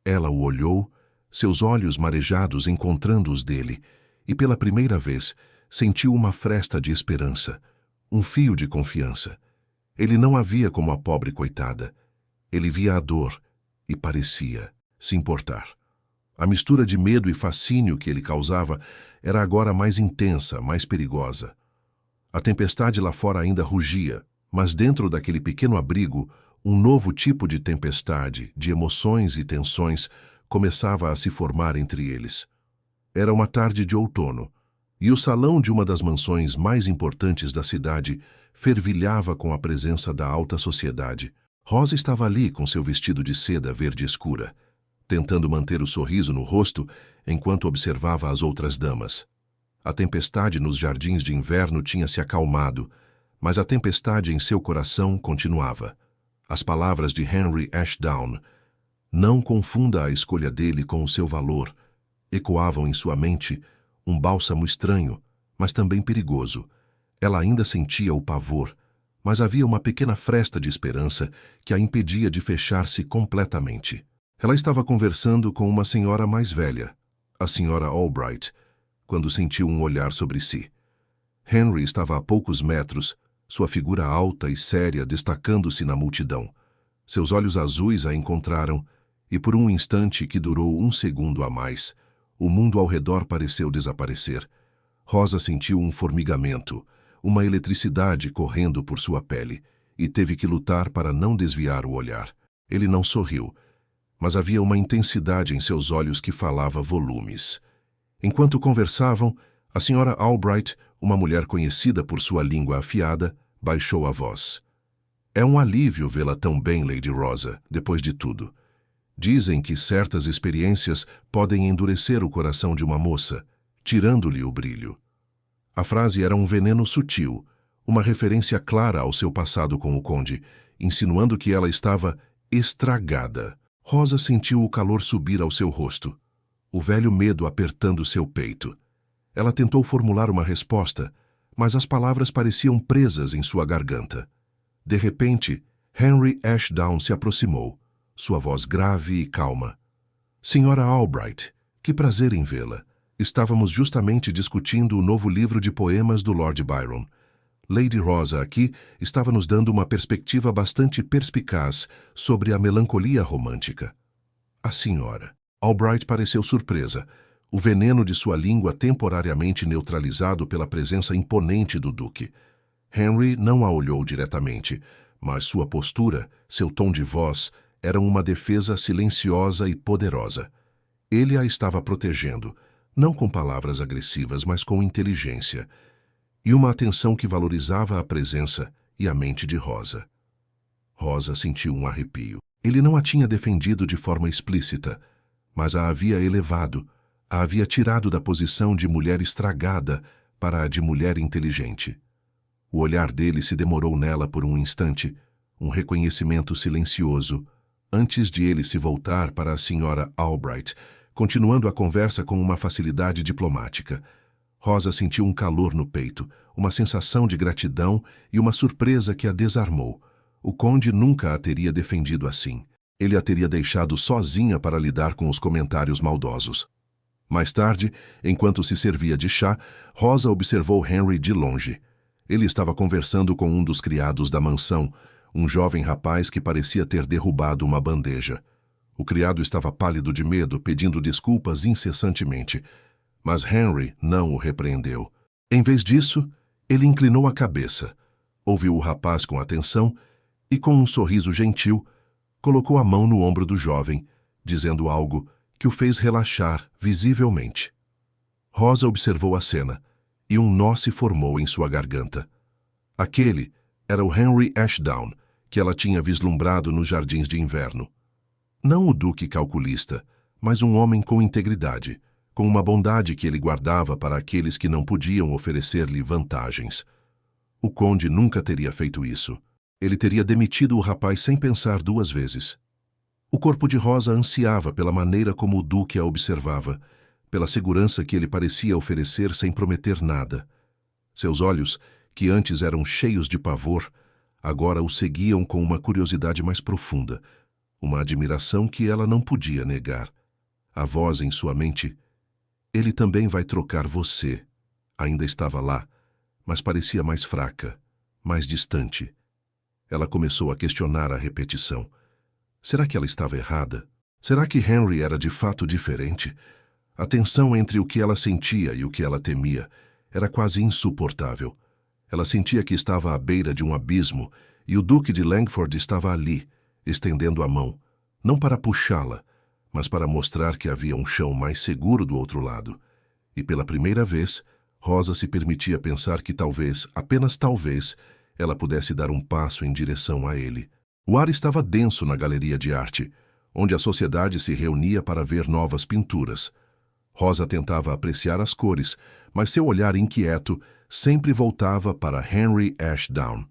Ela o olhou, seus olhos marejados encontrando os dele, e pela primeira vez sentiu uma fresta de esperança, um fio de confiança. Ele não a via como a pobre coitada. Ele via a dor e parecia se importar. A mistura de medo e fascínio que ele causava era agora mais intensa, mais perigosa. A tempestade lá fora ainda rugia, mas dentro daquele pequeno abrigo, um novo tipo de tempestade, de emoções e tensões, começava a se formar entre eles. Era uma tarde de outono, e o salão de uma das mansões mais importantes da cidade fervilhava com a presença da alta sociedade. Rosa estava ali com seu vestido de seda verde escura, tentando manter o sorriso no rosto enquanto observava as outras damas. A tempestade nos jardins de inverno tinha se acalmado, mas a tempestade em seu coração continuava. As palavras de Henry Ashdown, "Não confunda a escolha dele com o seu valor", ecoavam em sua mente, um bálsamo estranho, mas também perigoso. Ela ainda sentia o pavor, mas havia uma pequena fresta de esperança que a impedia de fechar-se completamente. Ela estava conversando com uma senhora mais velha, a senhora Albright, quando sentiu um olhar sobre si. Henry estava a poucos metros, sua figura alta e séria destacando-se na multidão. Seus olhos azuis a encontraram, e por um instante que durou um segundo a mais, o mundo ao redor pareceu desaparecer. Rosa sentiu um formigamento, uma eletricidade correndo por sua pele, e teve que lutar para não desviar o olhar. Ele não sorriu, mas havia uma intensidade em seus olhos que falava volumes. Enquanto conversavam, a senhora Albright, uma mulher conhecida por sua língua afiada, baixou a voz. "É um alívio vê-la tão bem, Lady Rosa, depois de tudo. Dizem que certas experiências podem endurecer o coração de uma moça, tirando-lhe o brilho." A frase era um veneno sutil, uma referência clara ao seu passado com o conde, insinuando que ela estava estragada. Rosa sentiu o calor subir ao seu rosto, o velho medo apertando seu peito. Ela tentou formular uma resposta, mas as palavras pareciam presas em sua garganta. De repente, Henry Ashdown se aproximou, sua voz grave e calma. Senhora Albright, que prazer em vê-la. Estávamos justamente discutindo o novo livro de poemas do Lord Byron. Lady Rosa aqui estava nos dando uma perspectiva bastante perspicaz sobre a melancolia romântica. A senhora. Albright pareceu surpresa, o veneno de sua língua temporariamente neutralizado pela presença imponente do duque. Henry não a olhou diretamente, mas sua postura, seu tom de voz, eram uma defesa silenciosa e poderosa. Ele a estava protegendo, não com palavras agressivas, mas com inteligência, e uma atenção que valorizava a presença e a mente de Rosa. Rosa sentiu um arrepio. Ele não a tinha defendido de forma explícita, mas a havia elevado, a havia tirado da posição de mulher estragada para a de mulher inteligente. O olhar dele se demorou nela por um instante, um reconhecimento silencioso, antes de ele se voltar para a senhora Albright, continuando a conversa com uma facilidade diplomática. Rosa sentiu um calor no peito, uma sensação de gratidão e uma surpresa que a desarmou. O conde nunca a teria defendido assim. Ele a teria deixado sozinha para lidar com os comentários maldosos. Mais tarde, enquanto se servia de chá, Rosa observou Henry de longe. Ele estava conversando com um dos criados da mansão, um jovem rapaz que parecia ter derrubado uma bandeja. O criado estava pálido de medo, pedindo desculpas incessantemente, mas Henry não o repreendeu. Em vez disso, ele inclinou a cabeça, ouviu o rapaz com atenção e, com um sorriso gentil, colocou a mão no ombro do jovem, dizendo algo que o fez relaxar visivelmente. Rosa observou a cena, e um nó se formou em sua garganta. Aquele era o Henry Ashdown, que ela tinha vislumbrado nos jardins de inverno. Não o duque calculista, mas um homem com integridade, com uma bondade que ele guardava para aqueles que não podiam oferecer-lhe vantagens. O conde nunca teria feito isso. Ele teria demitido o rapaz sem pensar duas vezes. O corpo de Rosa ansiava pela maneira como o duque a observava, pela segurança que ele parecia oferecer sem prometer nada. Seus olhos, que antes eram cheios de pavor, agora o seguiam com uma curiosidade mais profunda, uma admiração que ela não podia negar. A voz em sua mente, "Ele também vai trocar você", ainda estava lá, mas parecia mais fraca, mais distante. Ela começou a questionar a repetição. Será que ela estava errada? Será que Henry era de fato diferente? A tensão entre o que ela sentia e o que ela temia era quase insuportável. Ela sentia que estava à beira de um abismo e o Duque de Langford estava ali, estendendo a mão, não para puxá-la, mas para mostrar que havia um chão mais seguro do outro lado. E pela primeira vez, Rosa se permitia pensar que talvez, apenas talvez, ela pudesse dar um passo em direção a ele. O ar estava denso na galeria de arte, onde a sociedade se reunia para ver novas pinturas. Rosa tentava apreciar as cores, mas seu olhar inquieto sempre voltava para Henry Ashdown.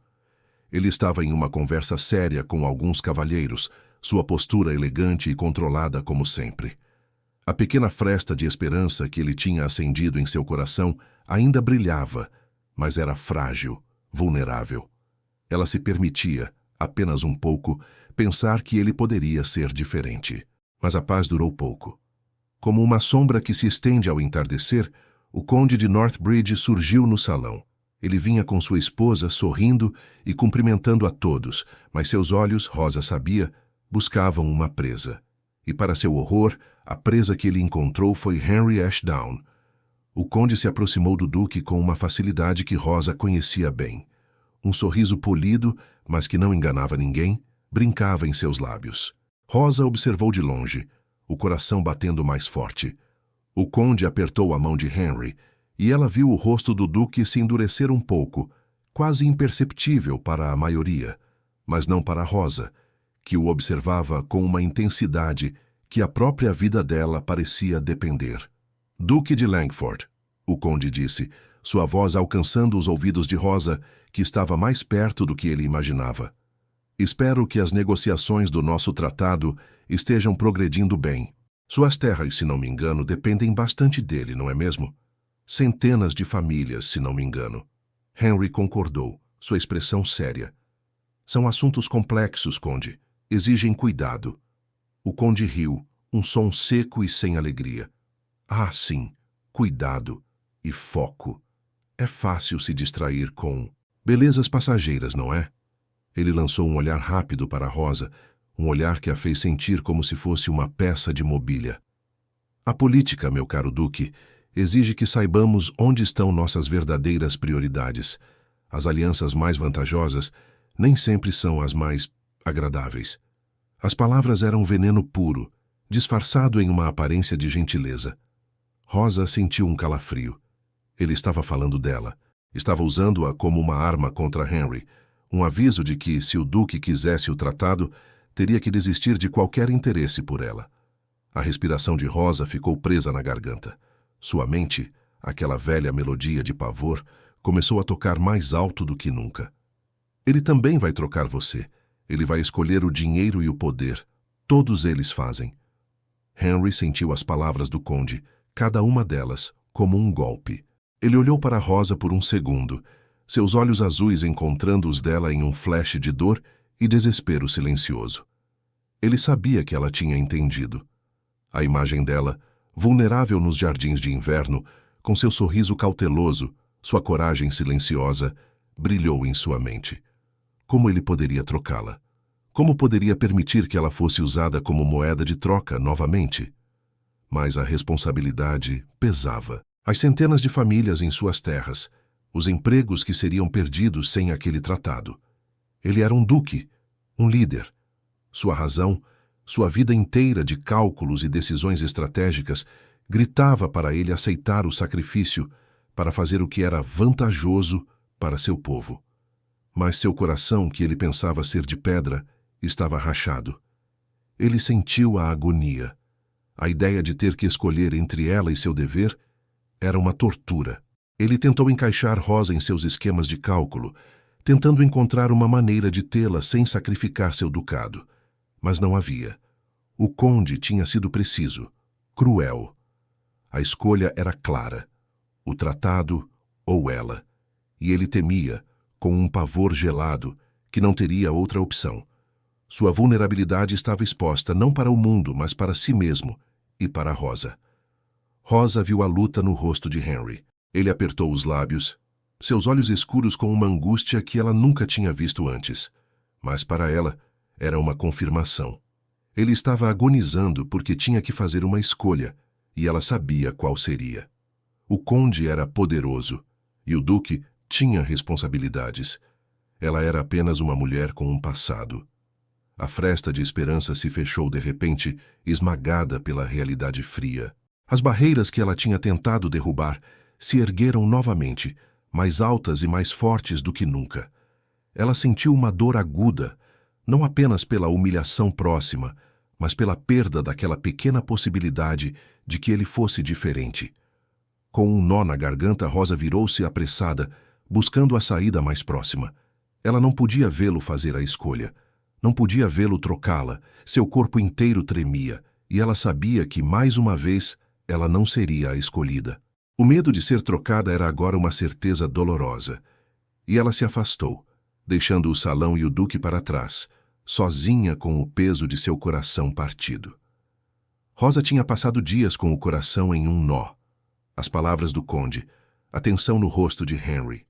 Ele estava em uma conversa séria com alguns cavalheiros, sua postura elegante e controlada como sempre. A pequena fresta de esperança que ele tinha acendido em seu coração ainda brilhava, mas era frágil, vulnerável. Ela se permitia, apenas um pouco, pensar que ele poderia ser diferente. Mas a paz durou pouco. Como uma sombra que se estende ao entardecer, o conde de Northbridge surgiu no salão. Ele vinha com sua esposa, sorrindo e cumprimentando a todos, mas seus olhos, Rosa sabia, buscavam uma presa. E para seu horror, a presa que ele encontrou foi Henry Ashdown. O conde se aproximou do duque com uma facilidade que Rosa conhecia bem. Um sorriso polido, mas que não enganava ninguém, brincava em seus lábios. Rosa observou de longe, o coração batendo mais forte. O conde apertou a mão de Henry, e ela viu o rosto do duque se endurecer um pouco, quase imperceptível para a maioria, mas não para Rosa, que o observava com uma intensidade que a própria vida dela parecia depender. "Duque de Langford", o conde disse, sua voz alcançando os ouvidos de Rosa, que estava mais perto do que ele imaginava. Espero que as negociações do nosso tratado estejam progredindo bem. Suas terras, se não me engano, dependem bastante dele, não é mesmo? Centenas de famílias, se não me engano. Henry concordou, sua expressão séria. São assuntos complexos, Conde. Exigem cuidado. O Conde riu, um som seco e sem alegria. Ah, sim, cuidado e foco. É fácil se distrair com belezas passageiras, não é? Ele lançou um olhar rápido para Rosa, um olhar que a fez sentir como se fosse uma peça de mobília. A política, meu caro Duque, exige que saibamos onde estão nossas verdadeiras prioridades. As alianças mais vantajosas nem sempre são as mais agradáveis. As palavras eram veneno puro, disfarçado em uma aparência de gentileza. Rosa sentiu um calafrio. Ele estava falando dela. Estava usando-a como uma arma contra Henry, um aviso de que, se o Duque quisesse o tratado, teria que desistir de qualquer interesse por ela. A respiração de Rosa ficou presa na garganta. Sua mente, aquela velha melodia de pavor, começou a tocar mais alto do que nunca. Ele também vai trocar você. Ele vai escolher o dinheiro e o poder. Todos eles fazem. Henry sentiu as palavras do Conde, cada uma delas, como um golpe. Ele olhou para Rosa por um segundo, seus olhos azuis encontrando os dela em um flash de dor e desespero silencioso. Ele sabia que ela tinha entendido. A imagem dela, vulnerável nos jardins de inverno, com seu sorriso cauteloso, sua coragem silenciosa, brilhou em sua mente. Como ele poderia trocá-la? Como poderia permitir que ela fosse usada como moeda de troca novamente? Mas a responsabilidade pesava. As centenas de famílias em suas terras, os empregos que seriam perdidos sem aquele tratado. Ele era um duque, um líder. Sua razão, sua vida inteira de cálculos e decisões estratégicas, gritava para ele aceitar o sacrifício para fazer o que era vantajoso para seu povo. Mas seu coração, que ele pensava ser de pedra, estava rachado. Ele sentiu a agonia. A ideia de ter que escolher entre ela e seu dever era uma tortura. Ele tentou encaixar Rosa em seus esquemas de cálculo, tentando encontrar uma maneira de tê-la sem sacrificar seu ducado. Mas não havia. O Conde tinha sido preciso, cruel. A escolha era clara. O tratado ou ela. E ele temia, com um pavor gelado, que não teria outra opção. Sua vulnerabilidade estava exposta não para o mundo, mas para si mesmo e para Rosa. Rosa viu a luta no rosto de Henry. Ele apertou os lábios, seus olhos escuros com uma angústia que ela nunca tinha visto antes. Mas para ela, era uma confirmação. Ele estava agonizando porque tinha que fazer uma escolha, e ela sabia qual seria. O Conde era poderoso, e o Duque tinha responsabilidades. Ela era apenas uma mulher com um passado. A fresta de esperança se fechou de repente, esmagada pela realidade fria. As barreiras que ela tinha tentado derrubar se ergueram novamente, mais altas e mais fortes do que nunca. Ela sentiu uma dor aguda, não apenas pela humilhação próxima, mas pela perda daquela pequena possibilidade de que ele fosse diferente. Com um nó na garganta, Rosa virou-se apressada, buscando a saída mais próxima. Ela não podia vê-lo fazer a escolha. Não podia vê-lo trocá-la. Seu corpo inteiro tremia, e ela sabia que, mais uma vez, ela não seria a escolhida. O medo de ser trocada era agora uma certeza dolorosa. E ela se afastou, deixando o salão e o Duque para trás, sozinha com o peso de seu coração partido. Rosa tinha passado dias com o coração em um nó. As palavras do Conde, a tensão no rosto de Henry.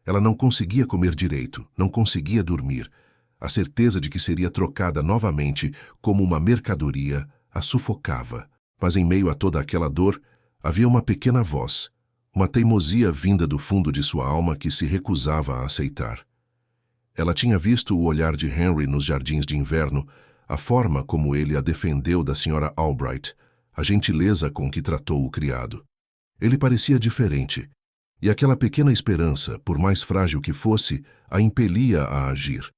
Ela não conseguia comer direito, não conseguia dormir. A certeza de que seria trocada novamente como uma mercadoria a sufocava. Mas em meio a toda aquela dor, havia uma pequena voz, uma teimosia vinda do fundo de sua alma que se recusava a aceitar. Ela tinha visto o olhar de Henry nos jardins de inverno, a forma como ele a defendeu da Sra. Albright, a gentileza com que tratou o criado. Ele parecia diferente, e aquela pequena esperança, por mais frágil que fosse, a impelia a agir.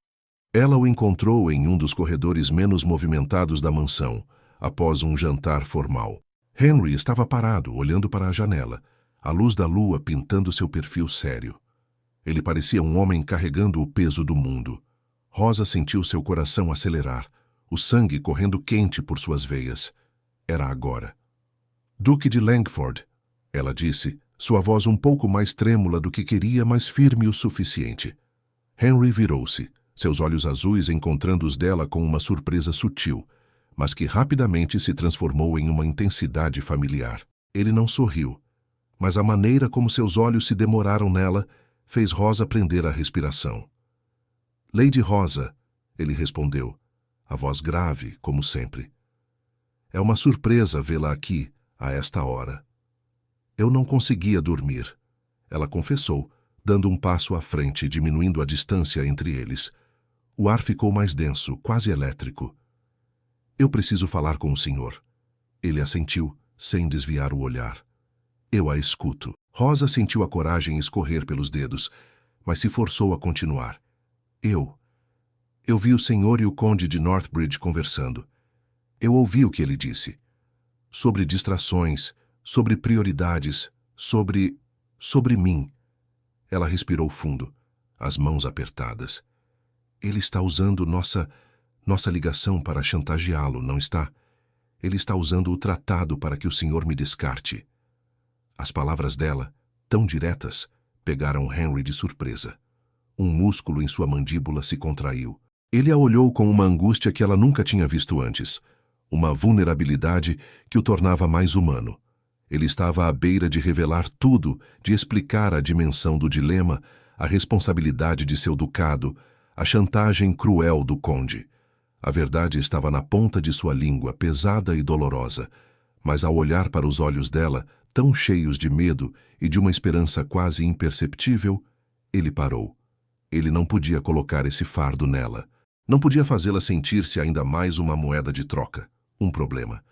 Ela o encontrou em um dos corredores menos movimentados da mansão, após um jantar formal. Henry estava parado, olhando para a janela, a luz da lua pintando seu perfil sério. Ele parecia um homem carregando o peso do mundo. Rosa sentiu seu coração acelerar, o sangue correndo quente por suas veias. Era agora. Duque de Langford, ela disse, sua voz um pouco mais trêmula do que queria, mas firme o suficiente. Henry virou-se, seus olhos azuis encontrando os dela com uma surpresa sutil, mas que rapidamente se transformou em uma intensidade familiar. Ele não sorriu, mas a maneira como seus olhos se demoraram nela fez Rosa prender a respiração. Lady Rosa, ele respondeu, a voz grave, como sempre. É uma surpresa vê-la aqui, a esta hora. Eu não conseguia dormir, ela confessou, dando um passo à frente, diminuindo a distância entre eles. O ar ficou mais denso, quase elétrico. Eu preciso falar com o senhor. Ele assentiu, sem desviar o olhar. Eu a escuto. Rosa sentiu a coragem escorrer pelos dedos, mas se forçou a continuar. Eu vi o senhor e o conde de Northbridge conversando. Eu ouvi o que ele disse. Sobre distrações, sobre prioridades, sobre mim. Ela respirou fundo, as mãos apertadas. Ele está usando nossa ligação para chantageá-lo, não está? Ele está usando o tratado para que o senhor me descarte. As palavras dela, tão diretas, pegaram Henry de surpresa. Um músculo em sua mandíbula se contraiu. Ele a olhou com uma angústia que ela nunca tinha visto antes. Uma vulnerabilidade que o tornava mais humano. Ele estava à beira de revelar tudo, de explicar a dimensão do dilema, a responsabilidade de seu ducado, a chantagem cruel do conde. A verdade estava na ponta de sua língua, pesada e dolorosa, mas ao olhar para os olhos dela, tão cheios de medo e de uma esperança quase imperceptível, ele parou. Ele não podia colocar esse fardo nela. Não podia fazê-la sentir-se ainda mais uma moeda de troca, um problema.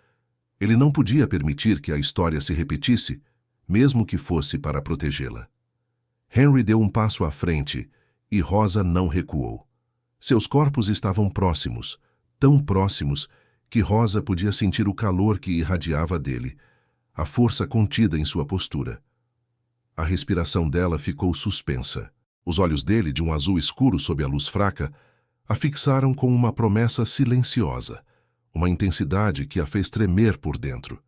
Ele não podia permitir que a história se repetisse, mesmo que fosse para protegê-la. Henry deu um passo à frente e Rosa não recuou. Seus corpos estavam próximos, tão próximos que Rosa podia sentir o calor que irradiava dele, a força contida em sua postura. A respiração dela ficou suspensa. Os olhos dele, de um azul escuro sob a luz fraca, a fixaram com uma promessa silenciosa, uma intensidade que a fez tremer por dentro.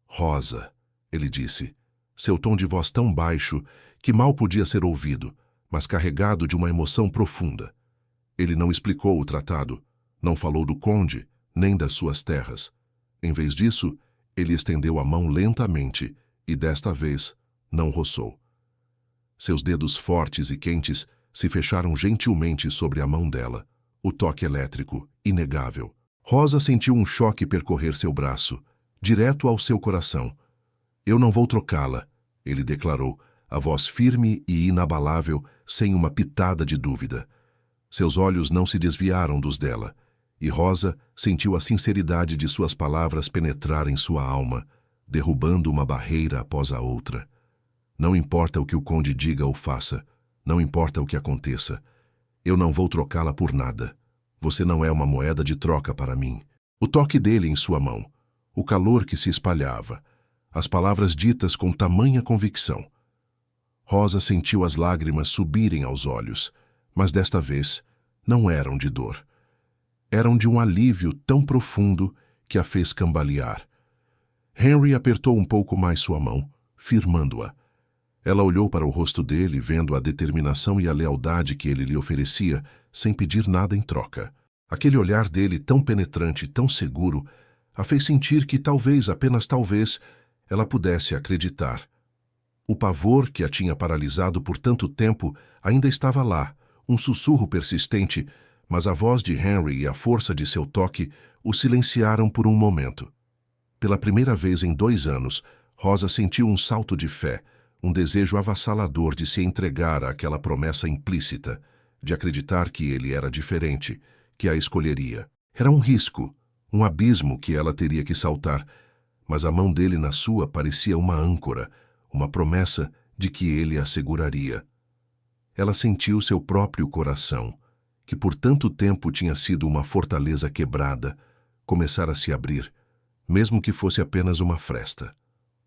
Rosa, ele disse, seu tom de voz tão baixo que mal podia ser ouvido, mas carregado de uma emoção profunda. Ele não explicou o tratado, não falou do conde, nem das suas terras. Em vez disso, ele estendeu a mão lentamente e, desta vez, não roçou. Seus dedos fortes e quentes se fecharam gentilmente sobre a mão dela, o toque elétrico, inegável. Rosa sentiu um choque percorrer seu braço, direto ao seu coração. Eu não vou trocá-la, ele declarou, a voz firme e inabalável, sem uma pitada de dúvida. Seus olhos não se desviaram dos dela, e Rosa sentiu a sinceridade de suas palavras penetrar em sua alma, derrubando uma barreira após a outra. Não importa o que o conde diga ou faça, não importa o que aconteça, eu não vou trocá-la por nada. Você não é uma moeda de troca para mim. O toque dele em sua mão, o calor que se espalhava, as palavras ditas com tamanha convicção. Rosa sentiu as lágrimas subirem aos olhos, mas desta vez não eram de dor. Eram de um alívio tão profundo que a fez cambalear. Henry apertou um pouco mais sua mão, firmando-a. Ela olhou para o rosto dele, vendo a determinação e a lealdade que ele lhe oferecia, sem pedir nada em troca. Aquele olhar dele tão penetrante, tão seguro, a fez sentir que talvez, apenas talvez, ela pudesse acreditar. O pavor que a tinha paralisado por tanto tempo ainda estava lá, um sussurro persistente, mas a voz de Henry e a força de seu toque o silenciaram por um momento. Pela primeira vez em 2 anos, Rosa sentiu um salto de fé, um desejo avassalador de se entregar àquela promessa implícita, de acreditar que ele era diferente, que a escolheria. Era um risco, um abismo que ela teria que saltar, mas a mão dele na sua parecia uma âncora, uma promessa de que ele a seguraria. Ela sentiu seu próprio coração, que por tanto tempo tinha sido uma fortaleza quebrada, começar a se abrir, mesmo que fosse apenas uma fresta.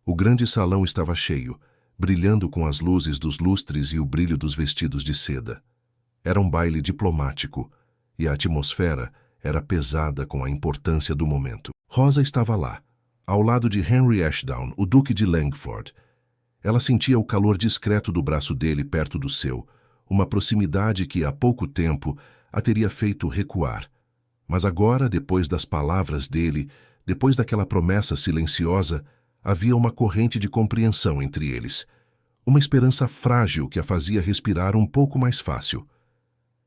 O grande salão estava cheio, brilhando com as luzes dos lustres e o brilho dos vestidos de seda. Era um baile diplomático, e a atmosfera era pesada com a importância do momento. Rosa estava lá, ao lado de Henry Ashdown, o Duque de Langford. Ela sentia o calor discreto do braço dele perto do seu, uma proximidade que há pouco tempo a teria feito recuar. Mas agora, depois das palavras dele, depois daquela promessa silenciosa, havia uma corrente de compreensão entre eles, uma esperança frágil que a fazia respirar um pouco mais fácil.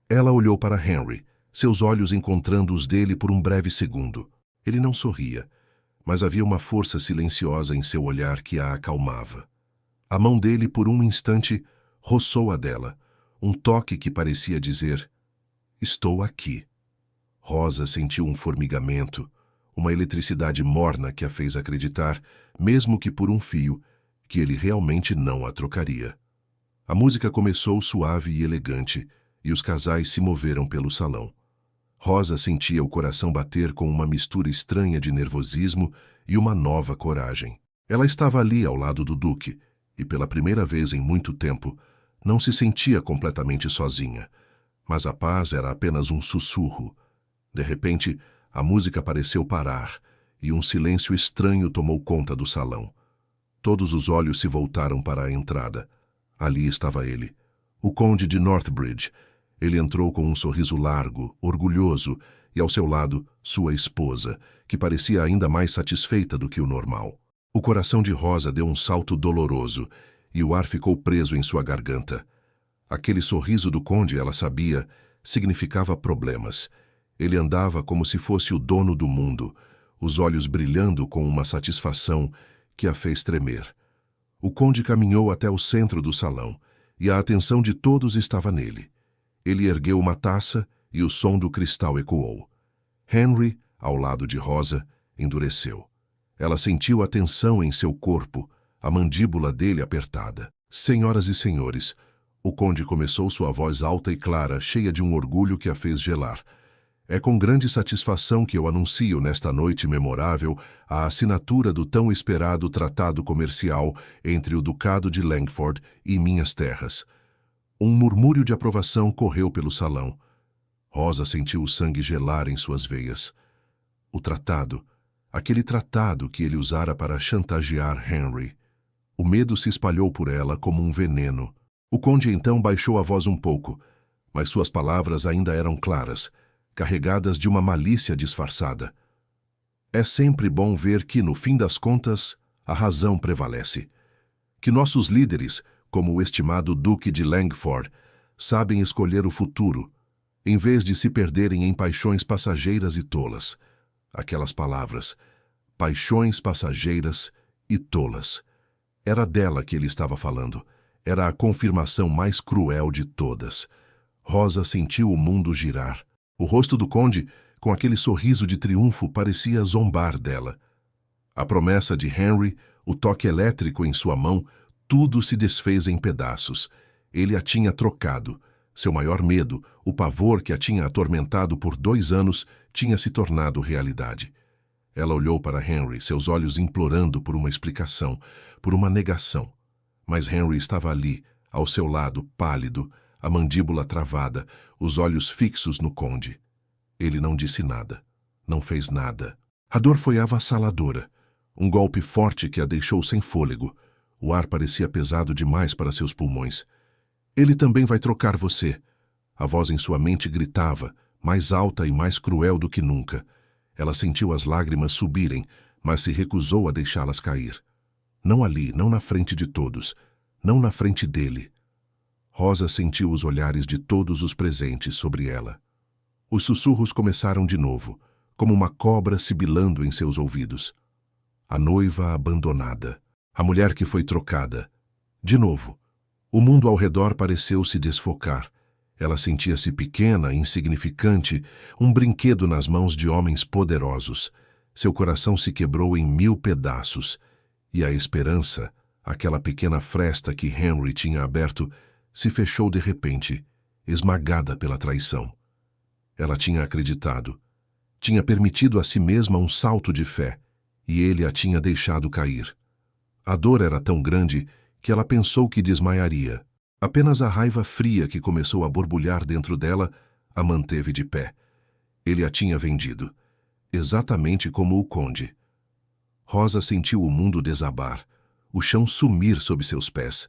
Ela olhou para Henry, seus olhos encontrando os dele por um breve segundo. Ele não sorria, mas havia uma força silenciosa em seu olhar que a acalmava. A mão dele, por um instante, roçou a dela, um toque que parecia dizer: "Estou aqui." Rosa sentiu um formigamento, uma eletricidade morna que a fez acreditar, mesmo que por um fio, que ele realmente não a trocaria. A música começou suave e elegante, e os casais se moveram pelo salão. Rosa sentia o coração bater com uma mistura estranha de nervosismo e uma nova coragem. Ela estava ali ao lado do Duque, e pela primeira vez em muito tempo, não se sentia completamente sozinha. Mas a paz era apenas um sussurro. De repente, a música pareceu parar, e um silêncio estranho tomou conta do salão. Todos os olhos se voltaram para a entrada. Ali estava ele, o Conde de Northbridge. Ele entrou com um sorriso largo, orgulhoso, e ao seu lado, sua esposa, que parecia ainda mais satisfeita do que o normal. O coração de Rosa deu um salto doloroso, e o ar ficou preso em sua garganta. Aquele sorriso do conde, ela sabia, significava problemas. Ele andava como se fosse o dono do mundo, os olhos brilhando com uma satisfação que a fez tremer. O conde caminhou até o centro do salão, e a atenção de todos estava nele. Ele ergueu uma taça e o som do cristal ecoou. Henry, ao lado de Rosa, endureceu. Ela sentiu a tensão em seu corpo, a mandíbula dele apertada. "Senhoras e senhores", o conde começou, sua voz alta e clara, cheia de um orgulho que a fez gelar. "É com grande satisfação que eu anuncio nesta noite memorável a assinatura do tão esperado tratado comercial entre o Ducado de Langford e minhas terras." Um murmúrio de aprovação correu pelo salão. Rosa sentiu o sangue gelar em suas veias. O tratado, aquele tratado que ele usara para chantagear Henry. O medo se espalhou por ela como um veneno. O conde então baixou a voz um pouco, mas suas palavras ainda eram claras, carregadas de uma malícia disfarçada. "É sempre bom ver que, no fim das contas, a razão prevalece. Que nossos líderes, como o estimado Duque de Langford, sabem escolher o futuro, em vez de se perderem em paixões passageiras e tolas." Aquelas palavras, paixões passageiras e tolas. Era dela que ele estava falando. Era a confirmação mais cruel de todas. Rosa sentiu o mundo girar. O rosto do conde, com aquele sorriso de triunfo, parecia zombar dela. A promessa de Henry, o toque elétrico em sua mão, tudo se desfez em pedaços. Ele a tinha trocado. Seu maior medo, o pavor que a tinha atormentado por 2 anos, tinha se tornado realidade. Ela olhou para Henry, seus olhos implorando por uma explicação, por uma negação. Mas Henry estava ali, ao seu lado, pálido, a mandíbula travada, os olhos fixos no conde. Ele não disse nada. Não fez nada. A dor foi avassaladora. Um golpe forte que a deixou sem fôlego. O ar parecia pesado demais para seus pulmões. "Ele também vai trocar você." A voz em sua mente gritava, mais alta e mais cruel do que nunca. Ela sentiu as lágrimas subirem, mas se recusou a deixá-las cair. Não ali, não na frente de todos, não na frente dele. Rosa sentiu os olhares de todos os presentes sobre ela. Os sussurros começaram de novo, como uma cobra sibilando em seus ouvidos. A noiva abandonada. A mulher que foi trocada. De novo. O mundo ao redor pareceu se desfocar. Ela sentia-se pequena, insignificante, um brinquedo nas mãos de homens poderosos. Seu coração se quebrou em 1000 pedaços. E a esperança, aquela pequena fresta que Henry tinha aberto, se fechou de repente, esmagada pela traição. Ela tinha acreditado. Tinha permitido a si mesma um salto de fé, e ele a tinha deixado cair. A dor era tão grande que ela pensou que desmaiaria. Apenas a raiva fria que começou a borbulhar dentro dela a manteve de pé. Ele a tinha vendido, exatamente como o conde. Rosa sentiu o mundo desabar, o chão sumir sob seus pés.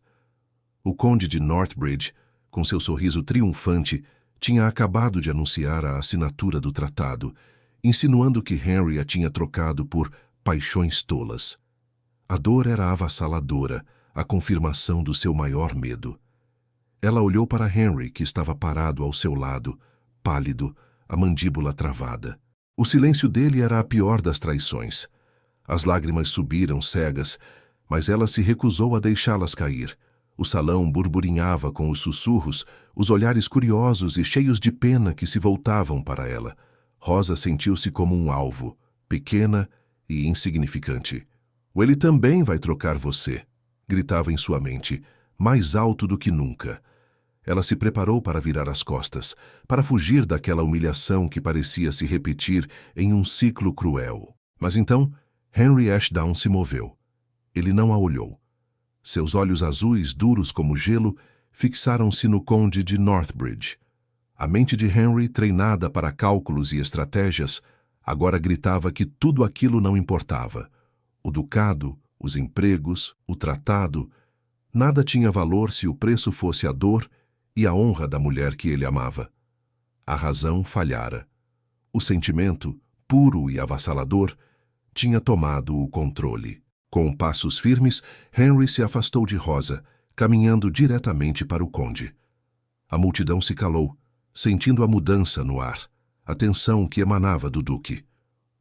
O conde de Northbridge, com seu sorriso triunfante, tinha acabado de anunciar a assinatura do tratado, insinuando que Henry a tinha trocado por paixões tolas. A dor era avassaladora, a confirmação do seu maior medo. Ela olhou para Henry, que estava parado ao seu lado, pálido, a mandíbula travada. O silêncio dele era a pior das traições. As lágrimas subiram cegas, mas ela se recusou a deixá-las cair. O salão burburinhava com os sussurros, os olhares curiosos e cheios de pena que se voltavam para ela. Rosa sentiu-se como um alvo, pequena e insignificante. "Ele também vai trocar você", gritava em sua mente, mais alto do que nunca. Ela se preparou para virar as costas, para fugir daquela humilhação que parecia se repetir em um ciclo cruel. Mas então, Henry Ashdown se moveu. Ele não a olhou. Seus olhos azuis, duros como gelo, fixaram-se no conde de Northbridge. A mente de Henry, treinada para cálculos e estratégias, agora gritava que tudo aquilo não importava. O ducado, os empregos, o tratado, nada tinha valor se o preço fosse a dor e a honra da mulher que ele amava. A razão falhara. O sentimento, puro e avassalador, tinha tomado o controle. Com passos firmes, Henry se afastou de Rosa, caminhando diretamente para o conde. A multidão se calou, sentindo a mudança no ar, a tensão que emanava do duque.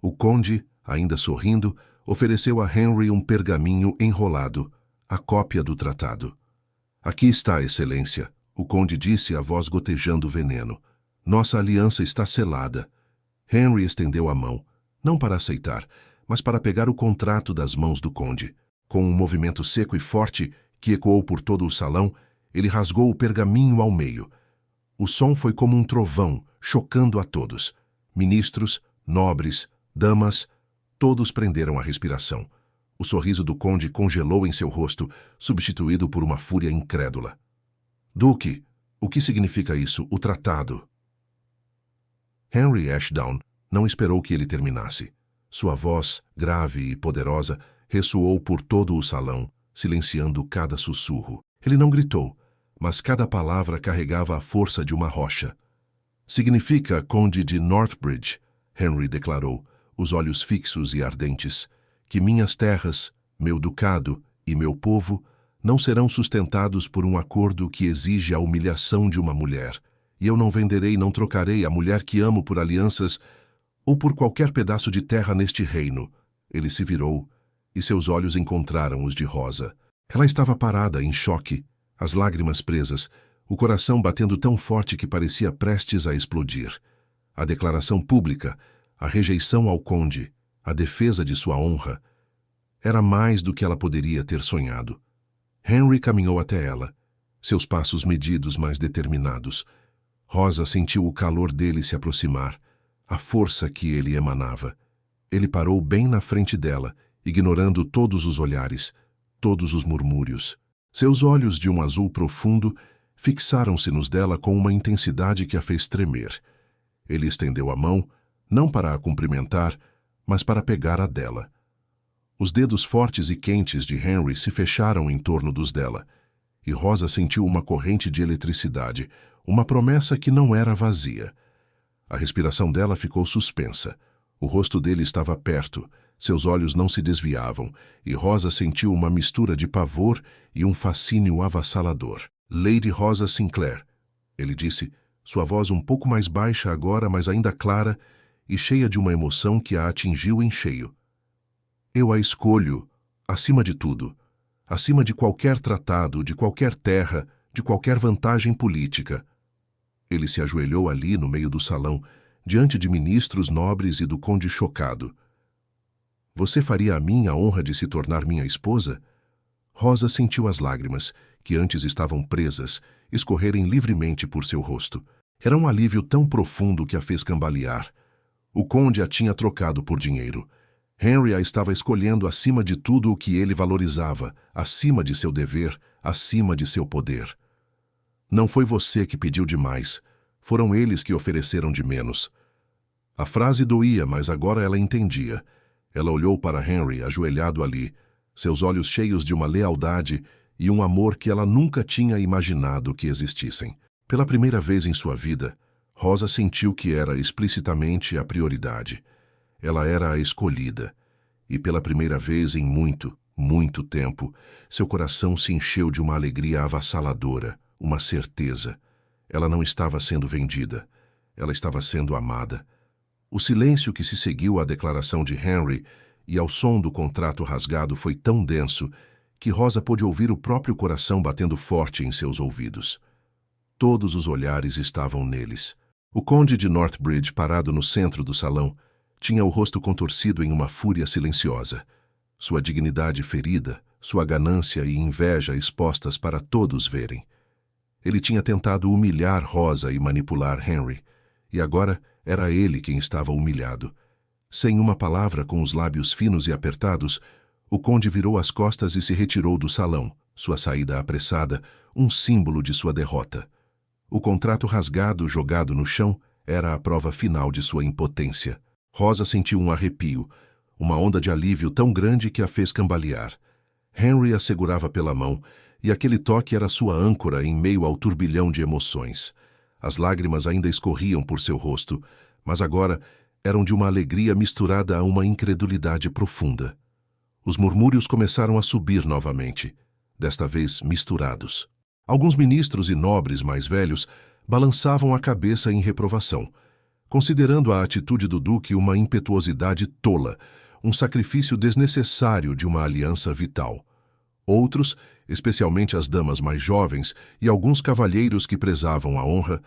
O conde, ainda sorrindo, ofereceu a Henry um pergaminho enrolado, a cópia do tratado. "Aqui está, excelência", o conde disse, a voz gotejando veneno. "Nossa aliança está selada." Henry estendeu a mão, não para aceitar, mas para pegar o contrato das mãos do conde. Com um movimento seco e forte, que ecoou por todo o salão, ele rasgou o pergaminho ao meio. O som foi como um trovão, chocando a todos. Ministros, nobres, damas, todos prenderam a respiração. O sorriso do conde congelou em seu rosto, substituído por uma fúria incrédula. "Duque, o que significa isso, o tratado?" Henry Ashdown não esperou que ele terminasse. Sua voz, grave e poderosa, ressoou por todo o salão, silenciando cada sussurro. Ele não gritou, mas cada palavra carregava a força de uma rocha. "Significa, conde de Northbridge", Henry declarou, os olhos fixos e ardentes, "que minhas terras, meu ducado e meu povo não serão sustentados por um acordo que exige a humilhação de uma mulher, e eu não venderei, não trocarei a mulher que amo por alianças ou por qualquer pedaço de terra neste reino." Ele se virou, e seus olhos encontraram os de Rosa. Ela estava parada, em choque, as lágrimas presas, o coração batendo tão forte que parecia prestes a explodir. A declaração pública, a rejeição ao conde, a defesa de sua honra, era mais do que ela poderia ter sonhado. Henry caminhou até ela, seus passos medidos, mas determinados. Rosa sentiu o calor dele se aproximar, a força que ele emanava. Ele parou bem na frente dela, ignorando todos os olhares, todos os murmúrios. Seus olhos de um azul profundo fixaram-se nos dela com uma intensidade que a fez tremer. Ele estendeu a mão, não para a cumprimentar, mas para pegar a dela. Os dedos fortes e quentes de Henry se fecharam em torno dos dela, e Rosa sentiu uma corrente de eletricidade, uma promessa que não era vazia. A respiração dela ficou suspensa. O rosto dele estava perto, seus olhos não se desviavam, e Rosa sentiu uma mistura de pavor e um fascínio avassalador. "Lady Rosa Sinclair", ele disse, sua voz um pouco mais baixa agora, mas ainda clara e cheia de uma emoção que a atingiu em cheio. "Eu a escolho, acima de tudo, acima de qualquer tratado, de qualquer terra, de qualquer vantagem política." Ele se ajoelhou ali no meio do salão, diante de ministros nobres e do conde chocado. "Você faria a mim a honra de se tornar minha esposa?" Rosa sentiu as lágrimas, que antes estavam presas, escorrerem livremente por seu rosto. Era um alívio tão profundo que a fez cambalear. O conde a tinha trocado por dinheiro. Henry a estava escolhendo acima de tudo o que ele valorizava, acima de seu dever, acima de seu poder. Não foi você que pediu demais, foram eles que ofereceram de menos. A frase doía, mas agora ela entendia. Ela olhou para Henry, ajoelhado ali, seus olhos cheios de uma lealdade e um amor que ela nunca tinha imaginado que existissem. Pela primeira vez em sua vida, Rosa sentiu que era explicitamente a prioridade. Ela era a escolhida. E pela primeira vez em muito, muito tempo, seu coração se encheu de uma alegria avassaladora, uma certeza. Ela não estava sendo vendida. Ela estava sendo amada. O silêncio que se seguiu à declaração de Henry e ao som do contrato rasgado foi tão denso que Rosa pôde ouvir o próprio coração batendo forte em seus ouvidos. Todos os olhares estavam neles. O conde de Northbridge, parado no centro do salão, tinha o rosto contorcido em uma fúria silenciosa. Sua dignidade ferida, sua ganância e inveja expostas para todos verem. Ele tinha tentado humilhar Rosa e manipular Henry, e agora era ele quem estava humilhado. Sem uma palavra, com os lábios finos e apertados, o conde virou as costas e se retirou do salão, sua saída apressada, um símbolo de sua derrota. O contrato rasgado, jogado no chão, era a prova final de sua impotência. Rosa sentiu um arrepio, uma onda de alívio tão grande que a fez cambalear. Henry a segurava pela mão, e aquele toque era sua âncora em meio ao turbilhão de emoções. As lágrimas ainda escorriam por seu rosto, mas agora eram de uma alegria misturada a uma incredulidade profunda. Os murmúrios começaram a subir novamente, desta vez misturados. Alguns ministros e nobres mais velhos balançavam a cabeça em reprovação, considerando a atitude do duque uma impetuosidade tola, um sacrifício desnecessário de uma aliança vital. Outros, especialmente as damas mais jovens e alguns cavalheiros que prezavam a honra,